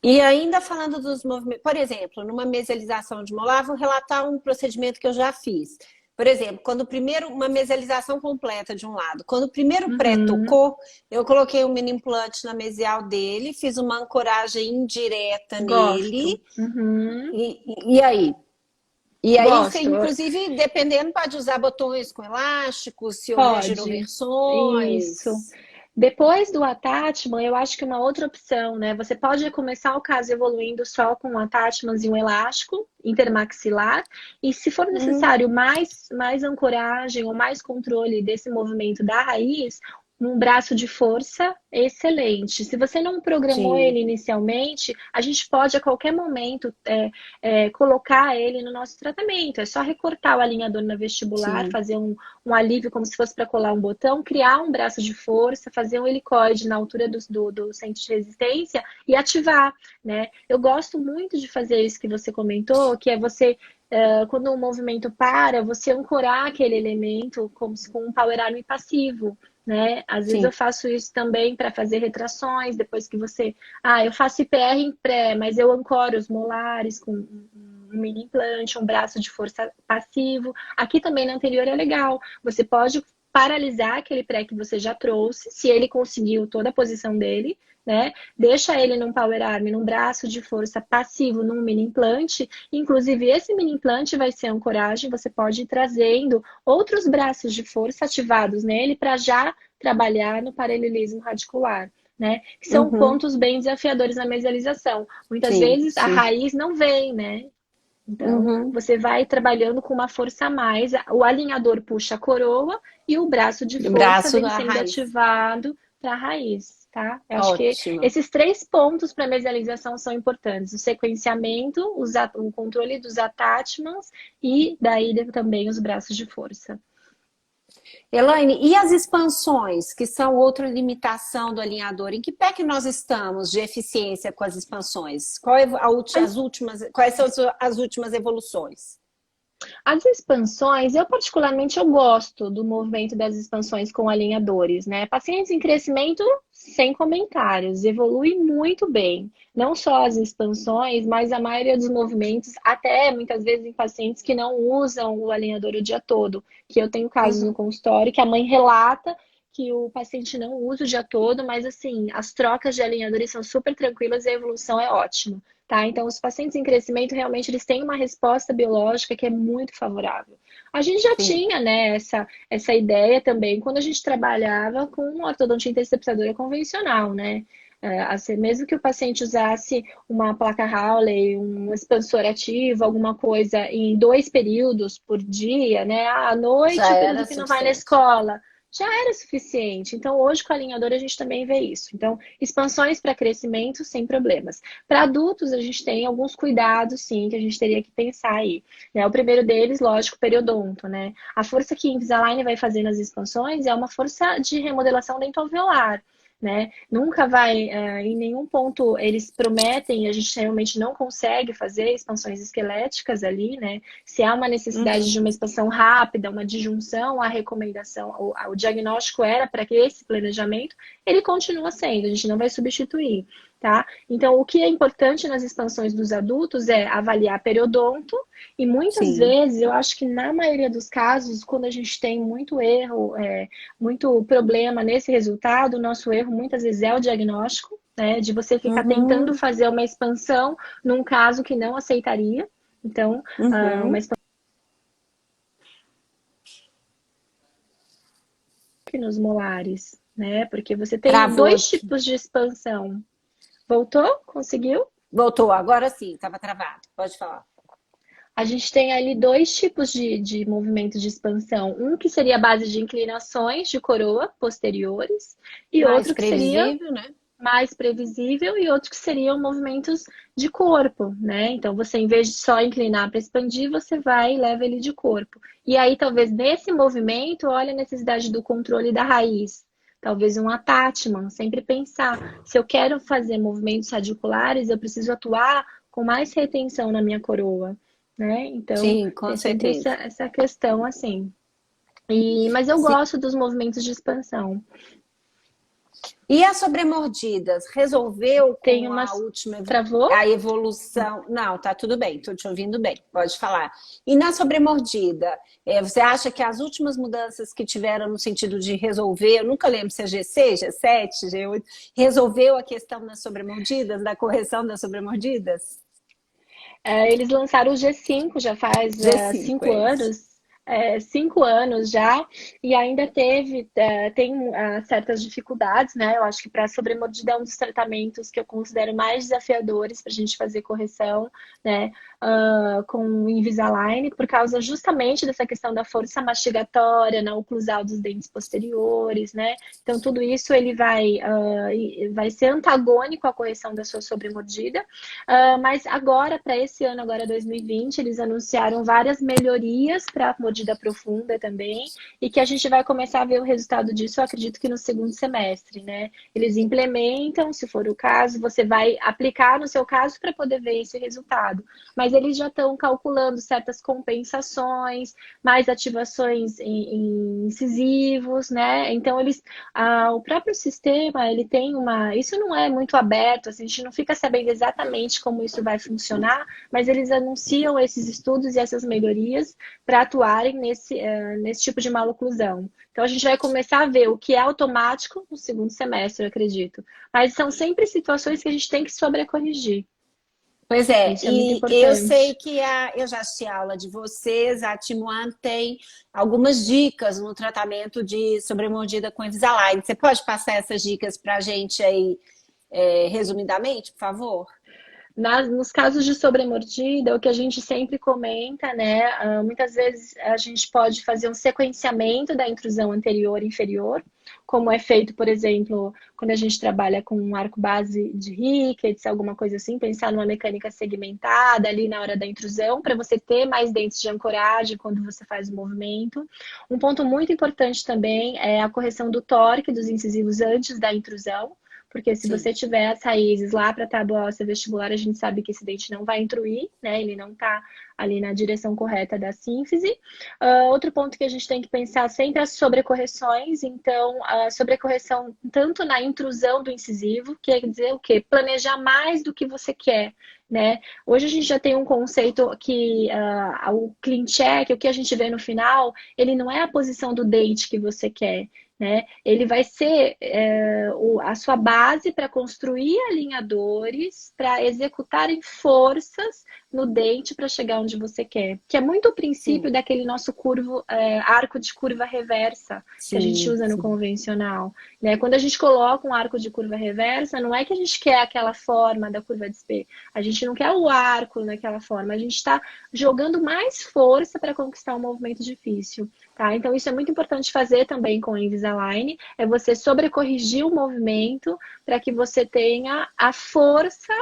E ainda falando dos movimentos, por exemplo, numa mesialização de molar, vou relatar um procedimento que eu já fiz. Por exemplo, quando o primeiro, uma mesialização completa de um lado, quando o primeiro pré Uhum, tocou, eu coloquei um mini implante na mesial dele, fiz uma ancoragem indireta gosto. nele, Uhum, e aí? E aí, você, gosto. inclusive, dependendo, pode usar botões com elástico, se houver Pode. Isso. giroversões. Depois do attachment, eu acho que uma outra opção, né? Você pode começar o caso evoluindo só com um attachment e um elástico intermaxilar, e se for Uhum, necessário mais ancoragem ou mais controle desse movimento da raiz, um braço de força excelente. Se você não programou sim, ele inicialmente, a gente pode a qualquer momento colocar ele no nosso tratamento. É só recortar o alinhador na vestibular, sim. fazer um alívio como se fosse para colar um botão, criar um braço de força, fazer um helicoide na altura do centro de resistência e ativar, né? Eu gosto muito de fazer isso que você comentou, que é você quando o movimento para, você ancorar aquele elemento como se com um power arm passivo, né? Às vezes eu Sim. faço isso também para fazer retrações, depois que você, eu faço IPR em pré, mas eu ancoro os molares com um mini implante, um braço de força passivo. Aqui também no anterior é legal. Você pode paralisar aquele pré que você já trouxe, se ele conseguiu toda a posição dele, né? Deixa ele num power arm, num braço de força passivo, num mini implante. Inclusive, esse mini implante vai ser ancoragem. Você pode ir trazendo outros braços de força ativados nele para já trabalhar no paralelismo radicular. Né? Que são Uhum, pontos bem desafiadores na mesialização. Muitas sim, vezes a sim. raiz não vem, né? Então, Uhum. você vai trabalhando com uma força a mais. O alinhador puxa a coroa e o braço de O força braço vem da sendo raiz. ativado para a raiz, tá? Eu acho que Ótimo. esses 3 pontos para mesialização são importantes: o sequenciamento, o controle dos attachments e daí também os braços de força. Elaine, e as expansões, que são outra limitação do alinhador? Em que pé que nós estamos de eficiência com as expansões? Quais são as últimas evoluções? As expansões, eu particularmente eu gosto do movimento das expansões com alinhadores, né? Pacientes em crescimento, sem comentários, evolui muito bem. Não só as expansões, mas a maioria dos movimentos, até muitas vezes em pacientes que não usam o alinhador o dia todo. Que eu tenho casos no Uhum. consultório que a mãe relata que o paciente não usa o dia todo, mas assim, as trocas de alinhadores são super tranquilas e a evolução é ótima. Tá? Então, os pacientes em crescimento realmente eles têm uma resposta biológica que é muito favorável. A gente já Sim. tinha, né, essa ideia também quando a gente trabalhava com ortodontia interceptadora convencional, né? Assim, mesmo que o paciente usasse uma placa Hawley, um expansor ativo, alguma coisa em 2 períodos por dia, né? À noite, Já o era período que não vai na suficiente. escola, já era suficiente. Então, hoje com a alinhadora a gente também vê isso. Então, expansões para crescimento sem problemas. Para adultos, a gente tem alguns cuidados, sim, que a gente teria que pensar aí. Né? O primeiro deles, lógico, periodonto, né? A força que Invisalign vai fazer nas expansões é uma força de remodelação dentoalveolar. Né? Nunca vai, em nenhum ponto eles prometem, a gente realmente não consegue fazer expansões esqueléticas ali, né? Se há uma necessidade Uhum. de uma expansão rápida, uma disjunção, a recomendação, o diagnóstico era para que esse planejamento, ele continua sendo, a gente não vai substituir, tá? Então, o que é importante nas expansões dos adultos é avaliar periodonto e muitas Sim. vezes, eu acho que na maioria dos casos, quando a gente tem muito erro, muito problema nesse resultado, o nosso erro muitas vezes é o diagnóstico, né? De você ficar tentando Uhum. fazer uma expansão num caso que não aceitaria. Então, uma Uhum. expansão nos molares, né? Porque você tem Travou dois aqui. tipos de expansão. Voltou? Conseguiu? Voltou, agora sim, estava travado. Pode falar. A gente tem ali 2 tipos de movimento de expansão. Um que seria a base de inclinações de coroa posteriores, e Mais outro que seria previsível, né? mais previsível, e outro que seriam movimentos de corpo, né? Então, você, em vez de só inclinar para expandir, você vai e leva ele de corpo. E aí, talvez nesse movimento, olha a necessidade do controle da raiz. Talvez um attachment, sempre pensar, se eu quero fazer movimentos radiculares, eu preciso atuar com mais retenção na minha coroa, né? Então, Sim, com tem sempre certeza. essa questão assim. Mas eu Sim. gosto dos movimentos de expansão. E as sobremordidas, resolveu Tem com a umas. última Travou? a evolução? Não, tá tudo bem, estou te ouvindo bem, pode falar. E na sobremordida, você acha que as últimas mudanças que tiveram no sentido de resolver, eu nunca lembro se é G6, G7, G8, resolveu a questão das sobremordidas, da correção das sobremordidas? Eles lançaram o G5 já faz G5, 5 é isso. anos. 5 anos já, e ainda tem certas dificuldades, né? Eu acho que para sobremordida é um dos tratamentos que eu considero mais desafiadores para a gente fazer correção, né? Com o Invisalign, por causa justamente dessa questão da força mastigatória na oclusal dos dentes posteriores, né? Então, tudo isso ele vai ser antagônico à correção da sua sobremordida. Mas agora, para esse ano, agora 2020, eles anunciaram várias melhorias para a mordida profunda também, e que a gente vai começar a ver o resultado disso, eu acredito que no segundo semestre, né? Eles implementam, se for o caso, você vai aplicar no seu caso para poder ver esse resultado. Mas eles já estão calculando certas compensações, mais ativações em incisivos, né? Então, o próprio sistema, ele tem uma. Isso não é muito aberto, assim, a gente não fica sabendo exatamente como isso vai funcionar, mas eles anunciam esses estudos e essas melhorias para atuarem nesse tipo de maloclusão. Então, a gente vai começar a ver o que é automático no segundo semestre, eu acredito. Mas são sempre situações que a gente tem que sobrecorrigir. Pois é, Isso é muito e eu sei importante. que eu já assisti a aula de vocês, a Timoan tem algumas dicas no tratamento de sobremordida com Invisalign. Você pode passar essas dicas para a gente aí, resumidamente, por favor? Nos casos de sobremordida, o que a gente sempre comenta, né? Muitas vezes a gente pode fazer um sequenciamento da intrusão anterior e inferior, como é feito, por exemplo, quando a gente trabalha com um arco base de Ricketts, alguma coisa assim, pensar numa mecânica segmentada ali na hora da intrusão, para você ter mais dentes de ancoragem quando você faz o movimento. Um ponto muito importante também é a correção do torque dos incisivos antes da intrusão. Porque se Sim. você tiver as raízes lá para a tábua óssea vestibular, a gente sabe que esse dente não vai intruir, né? Ele não está ali na direção correta da sínfise. Outro ponto que a gente tem que pensar sempre é as sobrecorreções. Então, a sobrecorreção tanto na intrusão do incisivo, quer dizer o quê? Planejar mais do que você quer. Né? Hoje a gente já tem um conceito que o clean check, o que a gente vê no final, ele não é a posição do dente que você quer, né? Ele vai ser a sua base para construir alinhadores, para executarem forças no dente para chegar onde você quer. Que é muito o princípio Sim, daquele nosso arco de curva reversa que a gente sim, usa no sim. convencional. Né? Quando a gente coloca um arco de curva reversa, não é que a gente quer aquela forma da curva de Spee. A gente não quer o arco naquela forma. A gente está jogando mais força para conquistar um movimento difícil. Tá? Então, isso é muito importante fazer também com o Invisalign, é você sobrecorrigir o movimento para que você tenha a força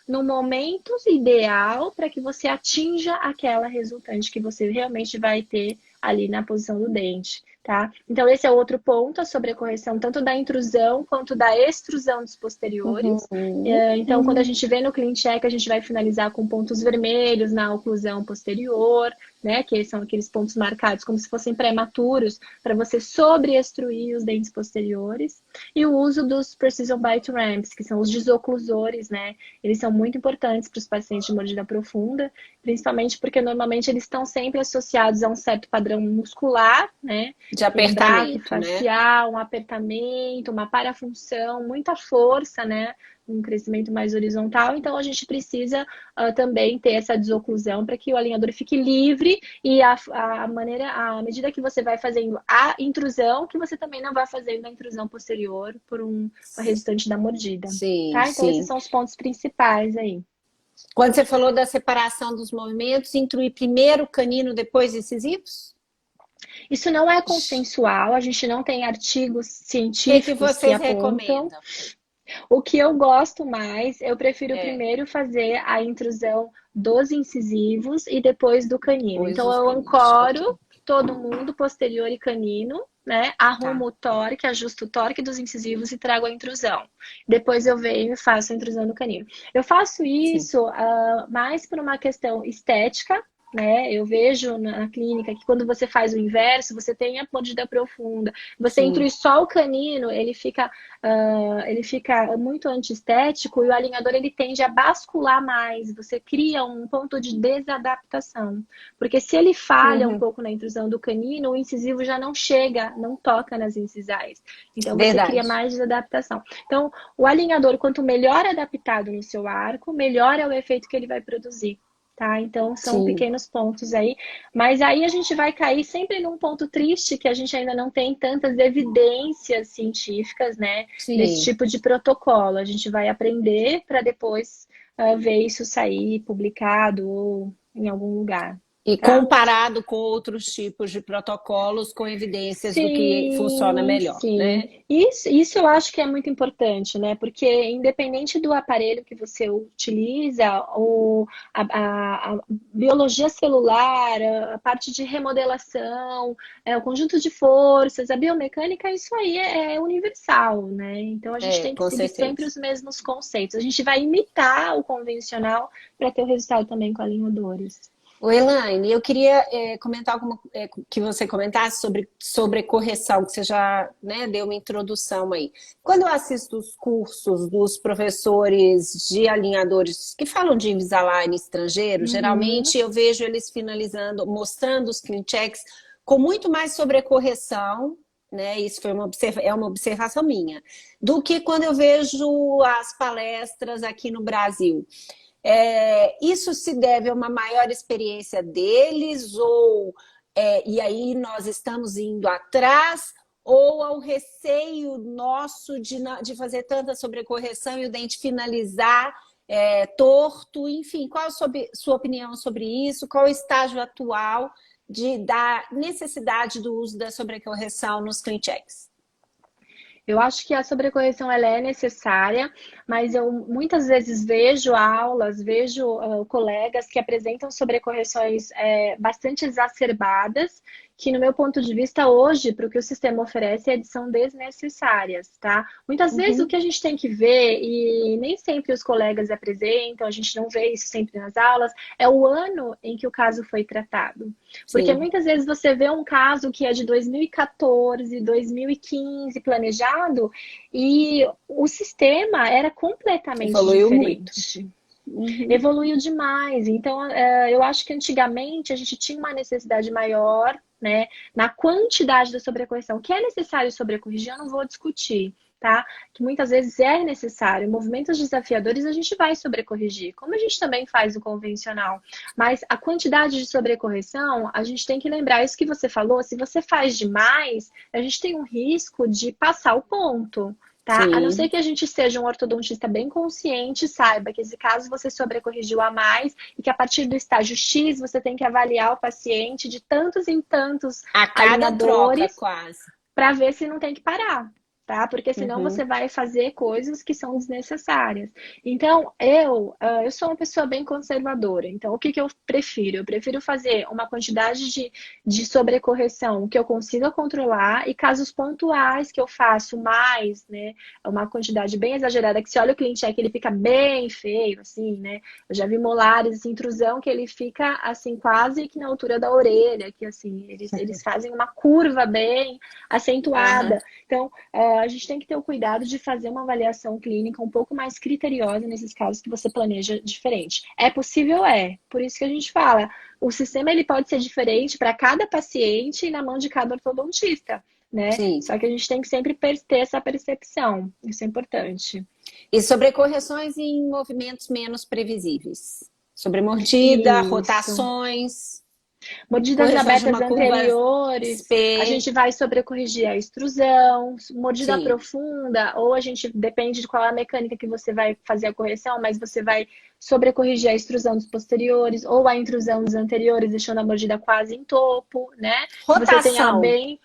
no momento ideal para que você atinja aquela resultante que você realmente vai ter ali na posição do dente. Tá? Então, esse é outro ponto, a sobrecorreção tanto da intrusão quanto da extrusão dos posteriores. Uhum, Então, quando a uhum. gente vê no clean check, a gente vai finalizar com pontos vermelhos na oclusão posterior, né? Que são aqueles pontos marcados como se fossem prematuros, para você sobreextruir os dentes posteriores. E o uso dos Precision Bite Ramps, que são os desoclusores, né? Eles são muito importantes para os pacientes de mordida profunda, principalmente porque normalmente eles estão sempre associados a um certo padrão muscular, né? De Um apertamento, né? braquifacial, um apertamento, uma parafunção, muita força, né? Um crescimento mais horizontal, então a gente precisa também ter essa desoclusão para que o alinhador fique livre e à medida que você vai fazendo a intrusão, que você também não vai fazendo a intrusão posterior por uma resultante da mordida. Sim, Tá? Então esses sim. são os pontos principais aí. Quando você falou da separação dos movimentos, incluir primeiro o canino, depois incisivos? Isso não é O consensual, a gente não tem artigos que científicos que vocês apontam. recomendam? O que eu gosto mais, eu prefiro É, primeiro fazer a intrusão dos incisivos e depois do canino. depois Então os eu caninos. Ok. ancoro todo mundo, posterior e canino, né? Tá. Arrumo o torque, ajusto o torque dos incisivos e trago a intrusão. Depois eu venho e faço a intrusão do canino. Eu faço Sim. isso mais por uma questão estética, né? Eu vejo na clínica que quando você faz o inverso, você tem a mordida profunda. Você Sim. intrui só o canino, ele fica muito antiestético e o alinhador ele tende a bascular mais. Você cria um ponto de desadaptação. Porque se ele falha um Uhum. pouco na intrusão do canino, o incisivo já não chega, não toca nas incisais. Então você cria Verdade. mais desadaptação. Então, o alinhador, quanto melhor adaptado no seu arco, melhor é o efeito que ele vai produzir. Tá? Então, são Sim. pequenos pontos aí. Mas aí a gente vai cair sempre num ponto triste que a gente ainda não tem tantas evidências científicas, né, desse Sim. tipo de protocolo. A gente vai aprender para depois ver isso sair publicado ou em algum lugar, E tá? comparado com outros tipos de protocolos, com evidências do que funciona Sim, melhor, sim. né? Isso eu acho que é muito importante, né? Porque independente do aparelho que você utiliza, ou a biologia celular, a parte de remodelação, o conjunto de forças, a biomecânica, isso aí é universal, né? Então a gente É, tem que com seguir sempre certeza. os mesmos conceitos. A gente vai imitar o convencional para ter o resultado também com alinhadores. Ô, Elaine, eu queria comentar que você comentasse sobre correção, que você já, né, deu uma introdução aí. Quando eu assisto os cursos dos professores de alinhadores que falam de Invisalign estrangeiro, Uhum. geralmente eu vejo eles finalizando, mostrando os clean checks com muito mais sobrecorreção, né? Isso é uma observação minha, do que quando eu vejo as palestras aqui no Brasil. Isso se deve a uma maior experiência deles, e aí nós estamos indo atrás, ou ao receio nosso de fazer tanta sobrecorreção e o dente finalizar torto, enfim, qual a sua opinião sobre isso? Qual o estágio atual da necessidade do uso da sobrecorreção nos clean checks? Eu acho que a sobrecorreção ela é necessária, mas eu muitas vezes vejo aulas, vejo colegas que apresentam sobrecorreções bastante exacerbadas, que no meu ponto de vista hoje, para o que o sistema oferece, são desnecessárias, tá? Muitas vezes o Uhum. que a gente tem que ver, e nem sempre os colegas apresentam, a gente não vê isso sempre nas aulas, é o ano em que o caso foi tratado. Porque Sim, muitas vezes você vê um caso que é de 2014, 2015 planejado e o sistema era completamente evoluiu muito. diferente. Uhum. Evoluiu demais. Então, eu acho que antigamente a gente tinha uma necessidade maior, né, na quantidade da sobrecorreção. O que é necessário sobrecorrigir, eu não vou discutir, tá? Que muitas vezes é necessário. Em movimentos desafiadores, a gente vai sobrecorrigir, como a gente também faz o convencional. Mas a quantidade de sobrecorreção, a gente tem que lembrar isso que você falou, se você faz demais, a gente tem um risco de passar o ponto. Tá? A não ser Sim. que a gente seja um ortodontista bem consciente, saiba que esse caso você sobrecorrigiu a mais e que a partir do estágio X você tem que avaliar o paciente de tantos em tantos A cada troca, alinhadores quase. para ver se não tem que parar, tá? Porque senão Uhum. você vai fazer coisas que são desnecessárias. Então, eu sou uma pessoa bem conservadora. Então, o que que eu prefiro? Eu prefiro fazer uma quantidade de sobrecorreção que eu consiga controlar e casos pontuais que eu faço mais, né? Uma quantidade bem exagerada, que se olha o clean check, ele fica bem feio, assim, né? Eu já vi molares, assim, intrusão, que ele fica, assim, quase que na altura da orelha, que, assim, eles fazem uma curva bem Aham. acentuada. Então, a gente tem que ter o cuidado de fazer uma avaliação clínica um pouco mais criteriosa nesses casos que você planeja diferente. É possível? É. Por isso que a gente fala, o sistema ele pode ser diferente para cada paciente e na mão de cada ortodontista, né? Sim. Só que a gente tem que sempre ter essa percepção. Isso é importante. E sobre correções em movimentos menos previsíveis. Sobre mordida, Isso. rotações, Mordidas correções de abertas uma curva anteriores, a SP. gente vai sobrecorrigir a extrusão, mordida Sim. profunda, ou a gente, depende de qual é a mecânica que você vai fazer a correção, mas você vai sobrecorrigir a extrusão dos posteriores, ou a intrusão dos anteriores, deixando a mordida quase em topo, né? Que você tenha ela Rotação. bem.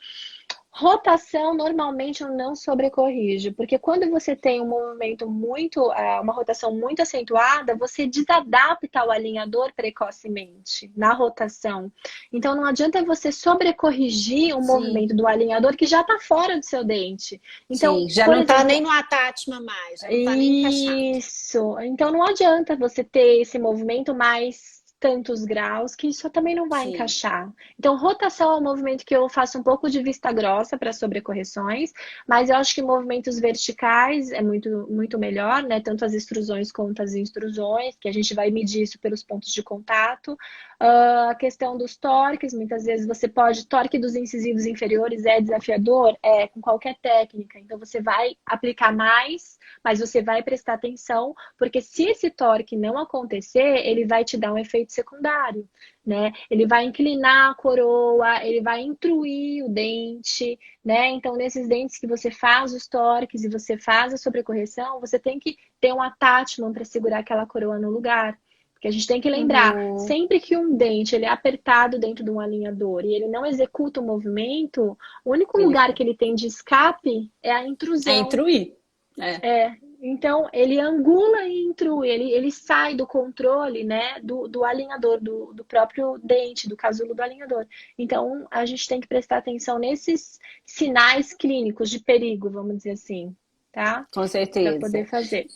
Rotação, normalmente eu não sobrecorrijo, porque quando você tem um movimento muito, uma rotação muito acentuada, você desadapta o alinhador precocemente na rotação. Então não adianta você sobrecorrigir o Sim. movimento do alinhador que já está fora do seu dente. Então, Sim. Já por não está exemplo, nem no attachment mais, já não está nem encaixado. isso. Então não adianta você ter esse movimento mais tantos graus, que isso também não vai Sim. encaixar. Então, rotação é um movimento que eu faço um pouco de vista grossa para sobrecorreções, mas eu acho que movimentos verticais é muito, muito melhor, né? Tanto as extrusões quanto as intrusões, que a gente vai medir isso pelos pontos de contato. A questão dos torques, muitas vezes você pode, torque dos incisivos inferiores é desafiador? É, com qualquer técnica. Então, você vai aplicar mais, mas você vai prestar atenção, porque se esse torque não acontecer, ele vai te dar um efeito secundário, né? Ele vai inclinar a coroa, ele vai intruir o dente, né? Então, nesses dentes que você faz os torques e você faz a sobrecorreção, você tem que ter um attachment para segurar aquela coroa no lugar. Porque a gente tem que lembrar, Uhum. sempre que um dente ele é apertado dentro de um alinhador e ele não executa o movimento, o único Ele lugar que ele tem de escape é a é intrusão. intruir. É. Então, ele angula e intrui, ele sai do controle, né, do alinhador, do próprio dente, do casulo do alinhador. Então, a gente tem que prestar atenção nesses sinais clínicos de perigo, vamos dizer assim, tá? Com Para certeza. poder fazer.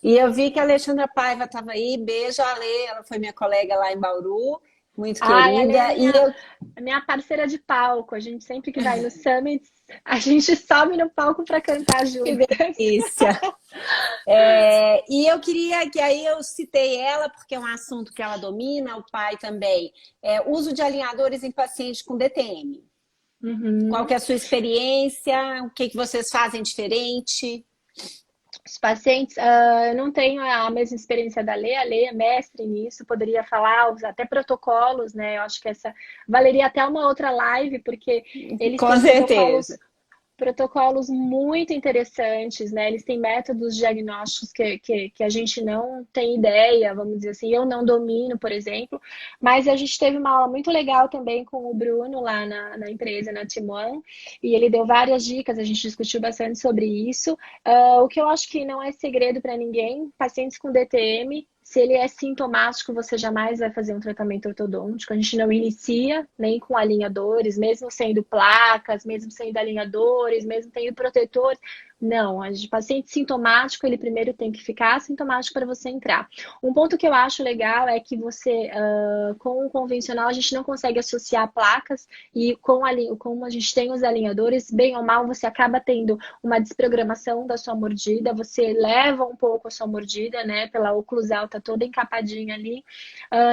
E eu vi que a Alexandra Paiva estava aí. Beijo, Ale. Ela foi minha colega lá em Bauru, muito Ai, ela é querida. E eu. a minha parceira de palco. A gente sempre que vai no Summit, a gente sobe no palco para cantar Que juntas. delícia! E eu queria que aí eu citei ela, porque é um assunto que ela domina, o pai também. Uso de alinhadores em pacientes com DTM. Qual que Uhum. é a sua experiência? O que, que vocês fazem diferente? Os pacientes, eu não tenho a mesma experiência da Lê, a Lê é mestre nisso, poderia falar, usar até protocolos, né? Eu acho que essa valeria até uma outra live, porque eles Com têm protocolos certeza. protocolos muito interessantes, né? Eles têm métodos diagnósticos que a gente não tem ideia, vamos dizer assim, eu não domino, por exemplo, mas a gente teve uma aula muito legal também com o Bruno lá na empresa, na Timoan, e ele deu várias dicas, a gente discutiu bastante sobre isso. O que eu acho que não é segredo para ninguém, pacientes com DTM, se ele é sintomático, você jamais vai fazer um tratamento ortodôntico. A gente não inicia nem com alinhadores, mesmo sendo placas, mesmo sendo alinhadores, mesmo tendo protetores. Não, paciente sintomático, ele primeiro tem que ficar sintomático para você entrar. Um ponto que eu acho legal é que você, com o convencional, a gente não consegue associar placas e como a gente tem os alinhadores, bem ou mal, você acaba tendo uma desprogramação da sua mordida, você leva um pouco a sua mordida, né, pela oclusal, tá toda encapadinha ali.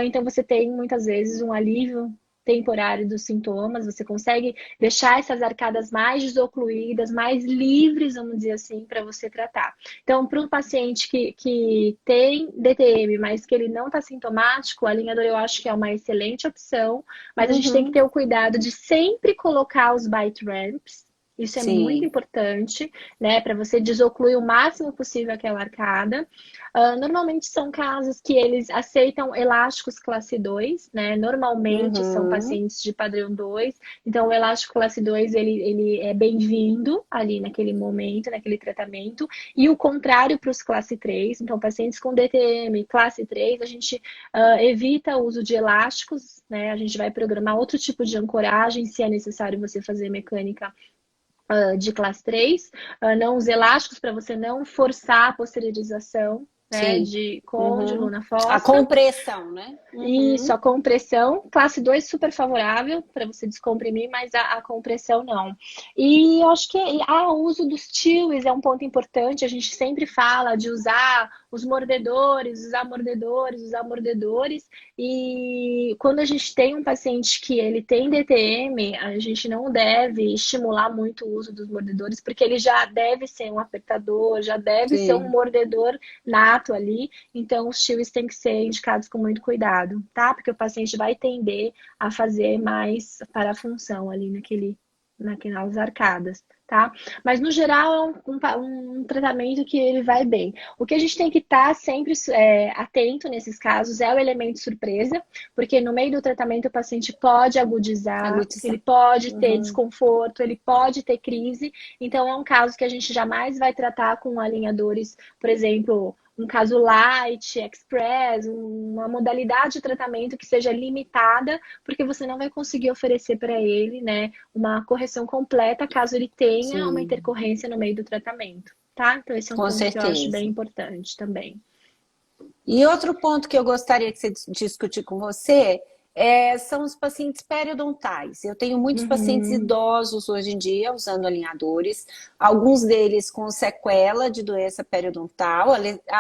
Então você tem muitas vezes um alívio temporário dos sintomas, você consegue deixar essas arcadas mais desocluídas, mais livres, vamos dizer assim, para você tratar. Então, para um paciente que tem DTM, mas que ele não está sintomático, o alinhador eu acho que é uma excelente opção, mas a gente tem que ter o cuidado de sempre colocar os bite ramps. Isso é muito Sim. importante, né? Para você desocluir o máximo possível aquela arcada. Normalmente são casos que eles aceitam elásticos classe 2, né? Normalmente são Uhum. pacientes de padrão 2. Então, o elástico classe 2, ele é bem-vindo ali naquele momento, naquele tratamento. E o contrário para os classe 3. Então, pacientes com DTM classe 3, a gente evita o uso de elásticos, né? A gente vai programar outro tipo de ancoragem, se é necessário você fazer mecânica de classe 3, não os elásticos para você não forçar a posteriorização, né, Sim. de côndilo Uhum. na A fossa. compressão, né? Isso, Uhum. a compressão, classe 2 super favorável para você descomprimir, mas a compressão não. E eu acho que o uso dos TIWs é um ponto importante, a gente sempre fala de usar os mordedores, usar mordedores, usar mordedores, e quando a gente tem um paciente que ele tem DTM, a gente não deve estimular muito o uso dos mordedores, porque ele já deve ser um apertador, já deve ser um Sim. mordedor nato ali, então os TIWs têm que ser indicados com muito cuidado, tá? Porque o paciente vai tender a fazer mais para a função ali naquelas arcadas, tá? Mas no geral é um tratamento que ele vai bem. O que a gente tem que estar sempre atento nesses casos é o elemento surpresa, porque no meio do tratamento o paciente pode agudizar, ele Aglutição. pode ter Uhum. desconforto, ele pode ter crise, então é um caso que a gente jamais vai tratar com alinhadores, por exemplo, um caso light, express, uma modalidade de tratamento que seja limitada, porque você não vai conseguir oferecer para ele, né, uma correção completa caso ele tenha uma Sim, intercorrência no meio do tratamento, tá? Então esse é um com ponto que eu acho bem certeza. importante também. E outro ponto que eu gostaria que você discutir com você são os pacientes periodontais. Eu tenho muitos pacientes Uhum. idosos hoje em dia usando alinhadores, alguns deles com sequela de doença periodontal.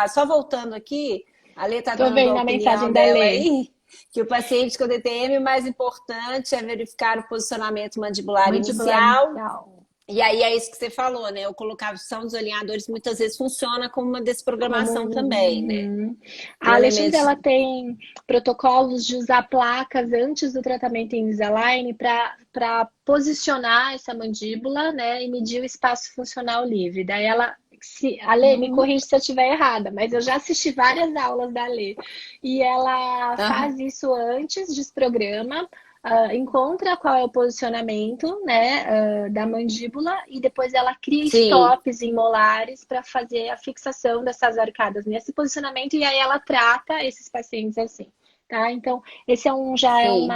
Só voltando aqui, a Lê está Tô dando a vendo a opinião mensagem da dela Lê. aí, que o paciente com DTM, o mais importante é verificar o posicionamento mandibular Mandibular inicial. inicial. E aí é isso que você falou, né? A colocação dos alinhadores muitas vezes funciona como uma Como, desprogramação também, né? uhum. Com A Alexandra, elementos. ela tem protocolos de usar placas antes do tratamento em Invisalign para posicionar essa mandíbula, né, e medir o espaço funcional livre. Daí ela, a Lê, me Uhum. corrige se eu estiver errada, mas eu já assisti várias aulas da Lê e ela Aham. faz isso antes, desprograma, encontra qual é o posicionamento, né, da mandíbula e depois ela cria Sim, stops em molares para fazer a fixação dessas arcadas nesse posicionamento e aí ela trata esses pacientes assim, tá? Então, esse já é sim.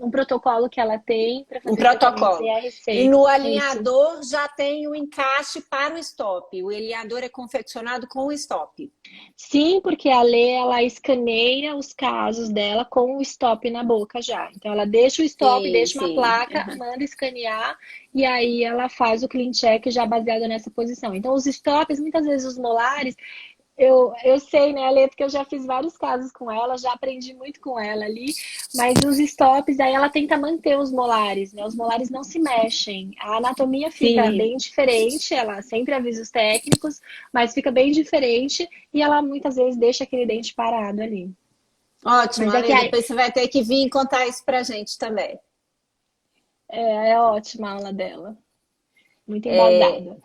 um protocolo que ela tem para Um fazer tratamentos protocolo. E ERC. no Isso. alinhador já tem o encaixe para o stop. O alinhador é confeccionado com o stop. Sim, porque a Lê, ela escaneia os casos dela com o stop na boca já. Então, ela deixa o stop, Sim, deixa uma sim. placa, manda escanear e aí ela faz o clean check já baseado nessa posição. Então, os stops, muitas vezes os molares, eu sei, né, Lê, porque eu já fiz vários casos com ela, já aprendi muito com ela ali, mas os stops, aí ela tenta manter os molares, né? Os molares não se mexem. A anatomia fica Sim. bem diferente, ela sempre avisa os técnicos, mas fica bem diferente e ela muitas vezes deixa aquele dente parado ali. Ótimo, Mas é que Ale. Depois você vai ter que vir contar isso pra gente também. é ótima a aula dela. muito embasado.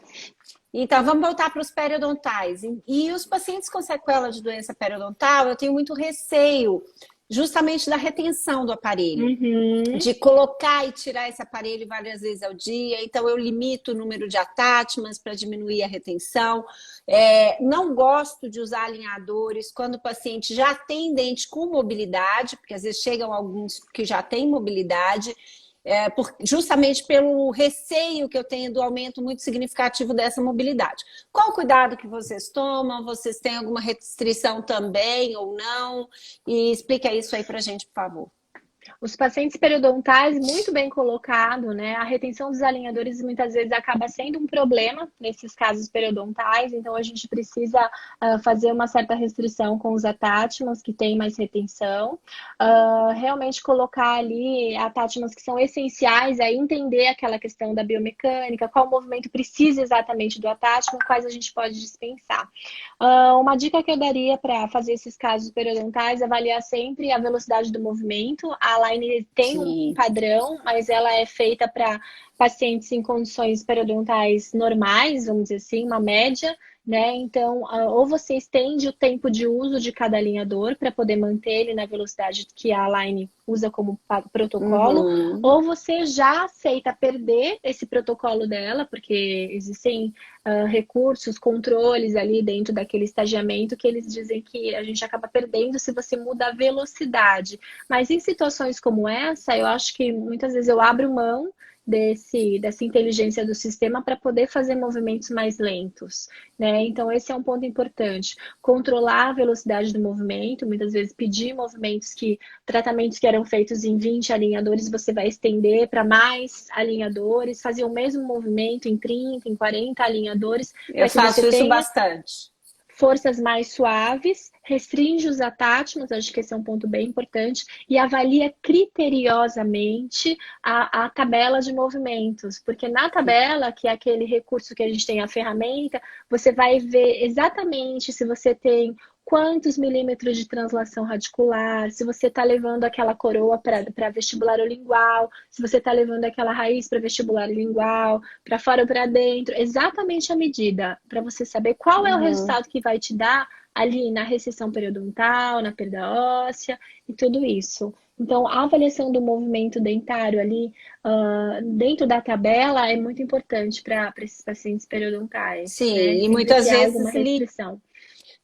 Então, vamos voltar para os periodontais. E os pacientes com sequela de doença periodontal, eu tenho muito receio justamente da retenção do aparelho, Uhum. de colocar e tirar esse aparelho várias vezes ao dia. Então, eu limito o número de attachments para diminuir a retenção. Não gosto de usar alinhadores quando o paciente já tem dente com mobilidade, porque às vezes chegam alguns que já têm mobilidade, justamente pelo receio que eu tenho do aumento muito significativo dessa mobilidade. Qual o cuidado que vocês tomam? Vocês têm alguma restrição também ou não? E explica isso aí para a gente, por favor. Os pacientes periodontais, muito bem colocado, né? A retenção dos alinhadores muitas vezes acaba sendo um problema nesses casos periodontais, então a gente precisa fazer uma certa restrição com os attachments que têm mais retenção. Realmente colocar ali attachments que são essenciais, entender aquela questão da biomecânica, qual movimento precisa exatamente do attachment, quais a gente pode dispensar. Uma dica que eu daria para fazer esses casos periodontais, avaliar sempre a velocidade do movimento. A Align tem um padrão, mas ela é feita para pacientes em condições periodontais normais, vamos dizer assim, uma média, né? Então, ou você estende o tempo de uso de cada alinhador para poder manter ele na velocidade que a Align usa como protocolo, ou você já aceita perder esse protocolo dela, porque existem recursos, controles ali dentro daquele estagiamento que eles dizem que a gente acaba perdendo se você muda a velocidade. Mas em situações como essa, eu acho que muitas vezes eu abro mão dessa inteligência do sistema para poder fazer movimentos mais lentos, né? Então, esse é um ponto importante. Controlar a velocidade do movimento, muitas vezes pedir tratamentos que eram feitos em 20 alinhadores, você vai estender para mais alinhadores, fazer o mesmo movimento em 30, em 40 alinhadores. Eu faço isso bastante. Forças mais suaves, restringe os attachments, acho que esse é um ponto bem importante, e avalia criteriosamente a tabela de movimentos, porque na tabela, que é aquele recurso que a gente tem, a ferramenta, você vai ver exatamente se você tem quantos milímetros de translação radicular, se você está levando aquela coroa para vestibular lingual, se você está levando aquela raiz para vestibular lingual, para fora ou para dentro, exatamente a medida, para você saber qual é o resultado que vai te dar ali na recessão periodontal, na perda óssea e tudo isso. Então, a avaliação do movimento dentário ali dentro da tabela é muito importante para esses pacientes periodontais. Sim, né? e Sempre muitas vezes alguma restrição.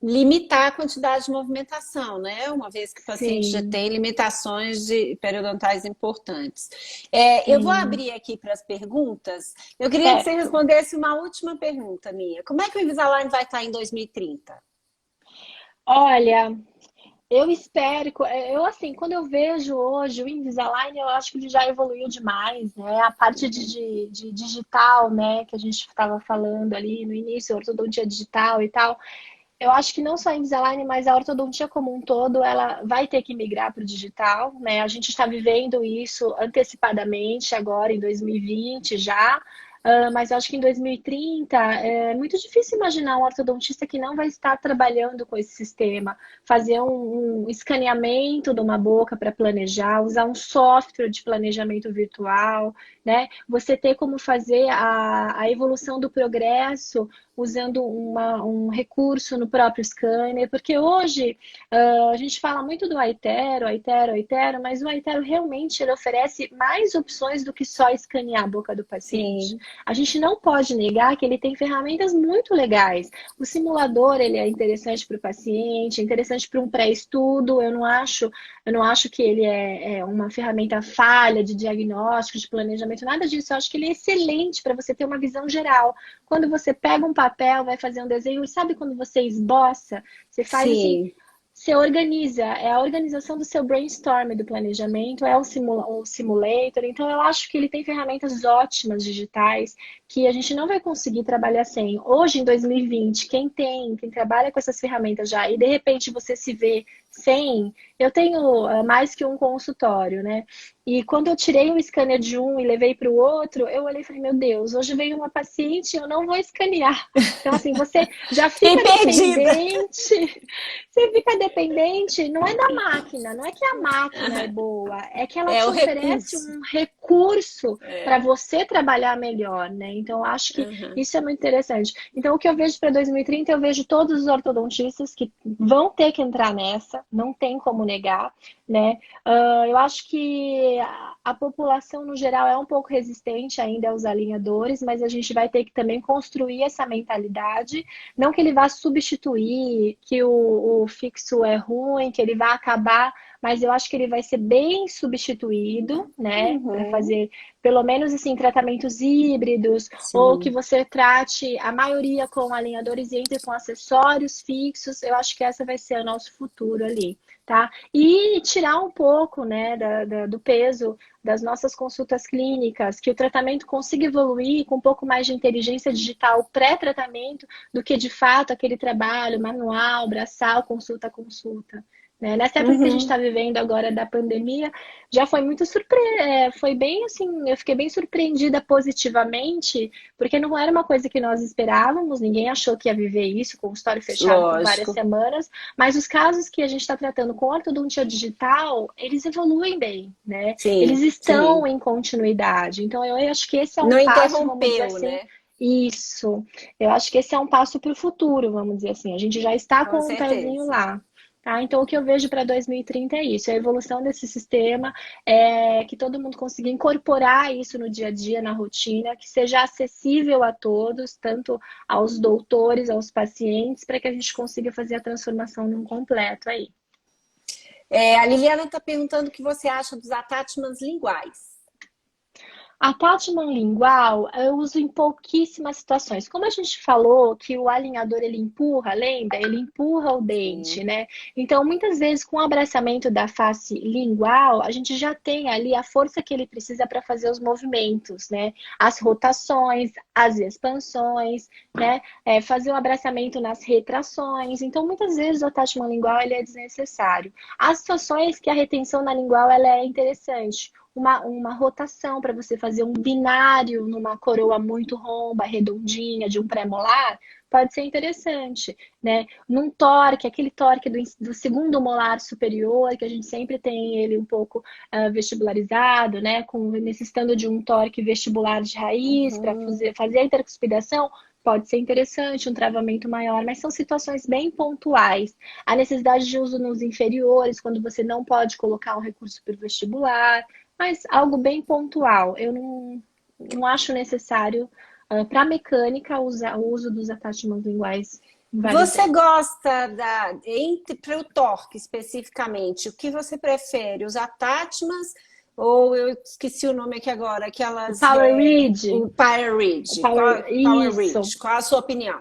Limitar a quantidade de movimentação, né? Uma vez que o paciente já Sim. tem limitações periodontais importantes. Eu vou abrir aqui para as perguntas. Eu queria que você respondesse uma última pergunta minha. Como é que o Invisalign vai estar em 2030? Olha, eu espero, quando eu vejo hoje o Invisalign, eu acho que ele já evoluiu demais, né? A parte de digital, né, que a gente estava falando ali no início, ortodontia digital e tal, eu acho que não só a Invisalign, mas a ortodontia como um todo, ela vai ter que migrar para o digital, né? A gente está vivendo isso antecipadamente agora, em 2020 já, mas eu acho que em 2030 é muito difícil imaginar um ortodontista que não vai estar trabalhando com esse sistema. Fazer um escaneamento de uma boca para planejar, usar um software de planejamento virtual, né? Você ter como fazer a evolução do progresso usando um recurso no próprio scanner, porque hoje a gente fala muito do Aitero, mas o Aitero realmente ele oferece mais opções do que só escanear a boca do paciente. Sim. A gente não pode negar que ele tem ferramentas muito legais. O simulador ele é interessante para o paciente, é interessante para um pré-estudo. Eu não acho que ele é uma ferramenta falha de diagnóstico, de planejamento, nada disso. Eu acho que ele é excelente para você ter uma visão geral. Quando você pega um papel, vai fazer um desenho, e sabe quando você esboça? Você faz assim, você organiza, é a organização do seu brainstorm do planejamento, é o simulator. Então, eu acho que ele tem ferramentas ótimas digitais que a gente não vai conseguir trabalhar sem. Hoje, em 2020, quem trabalha com essas ferramentas já e de repente você se vê 100, eu tenho mais que um consultório, né? E quando eu tirei o scanner de um e levei para o outro, eu olhei e falei, meu Deus, hoje veio uma paciente, eu não vou escanear. Então, assim, você já Fiquei fica perdida. dependente, você fica dependente, não é da máquina, não é que a máquina é boa, é que ela É te o oferece recurso. um recurso para É. você trabalhar melhor, né? Então, eu acho que Aham. isso é muito interessante. Então, o que eu vejo para 2030, eu vejo todos os ortodontistas que vão ter que entrar nessa, não tem como negar, né? Eu acho que a população, no geral, é um pouco resistente ainda aos alinhadores, mas a gente vai ter que também construir essa mentalidade. Não que ele vá substituir, que o fixo é ruim, que ele vai acabar, mas eu acho que ele vai ser bem substituído, né? Para Uhum. fazer, pelo menos, assim, tratamentos híbridos, ou que Sim. você trate a maioria com alinhadores e entre com acessórios fixos. Eu acho que essa vai ser o nosso futuro ali, tá? E tirar um pouco, né, do peso das nossas consultas clínicas, que o tratamento consiga evoluir com um pouco mais de inteligência digital pré-tratamento do que de fato aquele trabalho manual, braçal, consulta a consulta. Né? Nessa época que a gente Uhum. está vivendo agora da pandemia, já foi muito foi bem assim, eu fiquei bem surpreendida positivamente, porque não era uma coisa que nós esperávamos, ninguém achou que ia viver isso, com o consultório fechado por várias Lógico. semanas, mas os casos que a gente está tratando com ortodontia digital, eles evoluem bem, né? Eles Sim, estão sim. em continuidade. Então, eu acho que esse é um Não passo, vamos dizer interrompeu, assim, né? isso. Eu acho que esse é um passo para o futuro, vamos dizer assim. A gente já está Com com um pezinho certeza. lá. Tá? Então, o que eu vejo para 2030 é isso, é a evolução desse sistema, que todo mundo consiga incorporar isso no dia a dia, na rotina, que seja acessível a todos, tanto aos doutores, aos pacientes, para que a gente consiga fazer a transformação num completo aí. A Liliana está perguntando o que você acha dos attachments linguais. A Tatman lingual eu uso em pouquíssimas situações. Como a gente falou que o alinhador ele empurra, lembra? Ele empurra o dente, Sim. né? Então, muitas vezes, com o abraçamento da face lingual, a gente já tem ali a força que ele precisa para fazer os movimentos, né? As rotações, as expansões, né? Fazer o abraçamento nas retrações. Então, muitas vezes o attachment lingual ele é desnecessário. Há situações que a retenção na lingual ela é interessante, uma rotação para você fazer um binário numa coroa muito romba, redondinha, de um pré-molar, pode ser interessante, né? Num torque, aquele torque do segundo molar superior, que a gente sempre tem ele um pouco vestibularizado, né? Necessitando de um torque vestibular de raiz para Uhum. fazer a intercuspidação, pode ser interessante, um travamento maior, mas são situações bem pontuais. A necessidade de uso nos inferiores, quando você não pode colocar um recurso para o vestibular, mas algo bem pontual. Eu não acho necessário, para a mecânica, o uso dos attachments linguais em vários Você dentes. gosta para o torque especificamente, o que você prefere? Os attachments ou eu esqueci o nome aqui agora, O aquelas Power Read, o Power o Ridge. Power, Power isso. Ridge. Qual a sua opinião?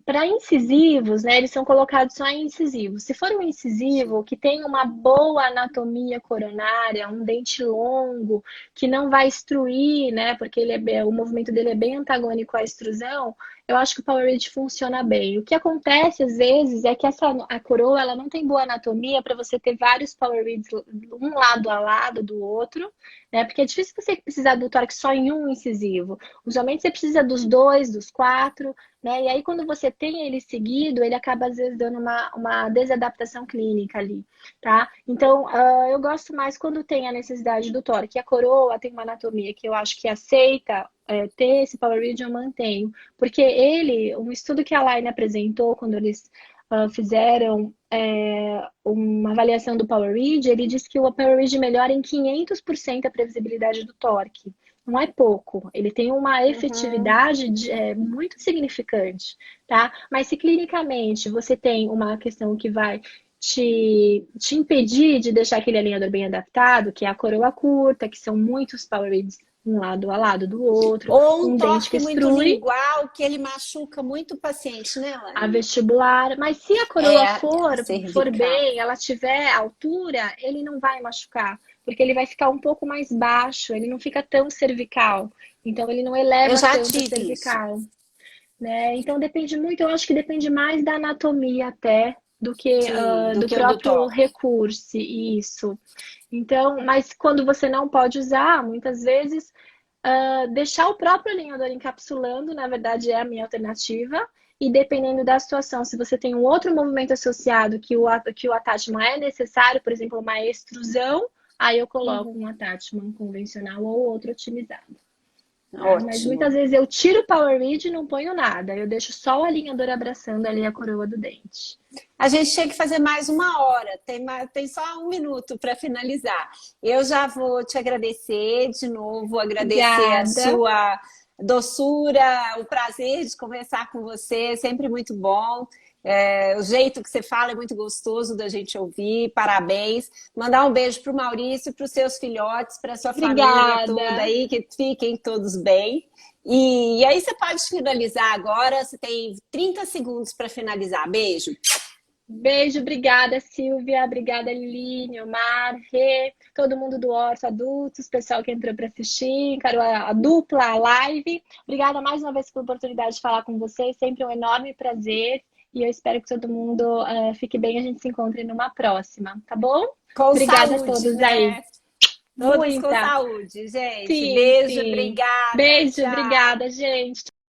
Para incisivos, né, eles são colocados só em incisivos. Se for um incisivo que tem uma boa anatomia coronária, um dente longo, que não vai extruir, né, porque o movimento dele é bem antagônico à extrusão, eu acho que o Power Reed funciona bem. O que acontece às vezes é que a coroa ela não tem boa anatomia para você ter vários Power Reeds um lado a lado do outro, né? Porque é difícil você precisar do tórax só em um incisivo. Usualmente você precisa dos dois, dos quatro, né? E aí, quando você tem ele seguido, ele acaba, às vezes, dando uma desadaptação clínica ali, tá? Então, eu gosto mais quando tem a necessidade do tórax. E a coroa tem uma anatomia que eu acho que aceita ter esse Power Read, eu mantenho. Porque um estudo que a Line apresentou quando eles fizeram uma avaliação do Power Read, ele disse que o Power Read melhora em 500% a previsibilidade do torque. Não é pouco, ele tem uma Uhum. efetividade muito significante, tá? Mas se clinicamente você tem uma questão que vai te impedir de deixar aquele alinhador bem adaptado, que é a coroa curta, que são muitos power reads um lado ao lado do outro, Ou um um dente que torque muito extrui, lingual que ele machuca muito o paciente, né, a Laine? vestibular, mas se a coroa É for, a for cervical. bem, ela tiver altura, ele não vai machucar, porque ele vai ficar um pouco mais baixo, ele não fica tão cervical, então ele não Eu eleva já tanto a tive isso. cervical, né? Então depende muito, eu acho que depende mais da anatomia até Sim, do do que o do próprio top. recurso, isso. Então, mas quando você não pode usar, muitas vezes, deixar o próprio alinhador encapsulando, na verdade, é a minha alternativa. E dependendo da situação, se você tem um outro movimento associado que o attachment é necessário, por exemplo, uma extrusão, aí eu coloco Uhum. um attachment convencional ou outro otimizado. Tá? Mas Ótimo. muitas vezes eu tiro o Power Read e não ponho nada. Eu deixo só o alinhador abraçando ali a coroa do dente. A gente tinha que fazer mais uma hora, tem só um minuto para finalizar. Eu já vou te agradecer de novo, agradecer a Obrigada. sua doçura, o prazer de conversar com você, é sempre muito bom. O jeito que você fala é muito gostoso da gente ouvir, parabéns. Mandar um beijo para o Maurício, para os seus filhotes, para a sua família toda Obrigada. aí, que fiquem todos bem. E aí você pode finalizar agora, você tem 30 segundos para finalizar. Beijo. Beijo, obrigada, Silvia. Obrigada, Liline, Omar, Rê, todo mundo do Orto Adultos, pessoal que entrou para assistir, encarou a dupla, a live. Obrigada mais uma vez pela oportunidade de falar com vocês. Sempre um enorme prazer. E eu espero que todo mundo fique bem e a gente se encontre numa próxima, tá bom? Com Obrigada a saúde, todos aí. né? Todos com Muita. saúde, gente. Sim, Beijo, sim. obrigada. Beijo, Tchau. obrigada, gente.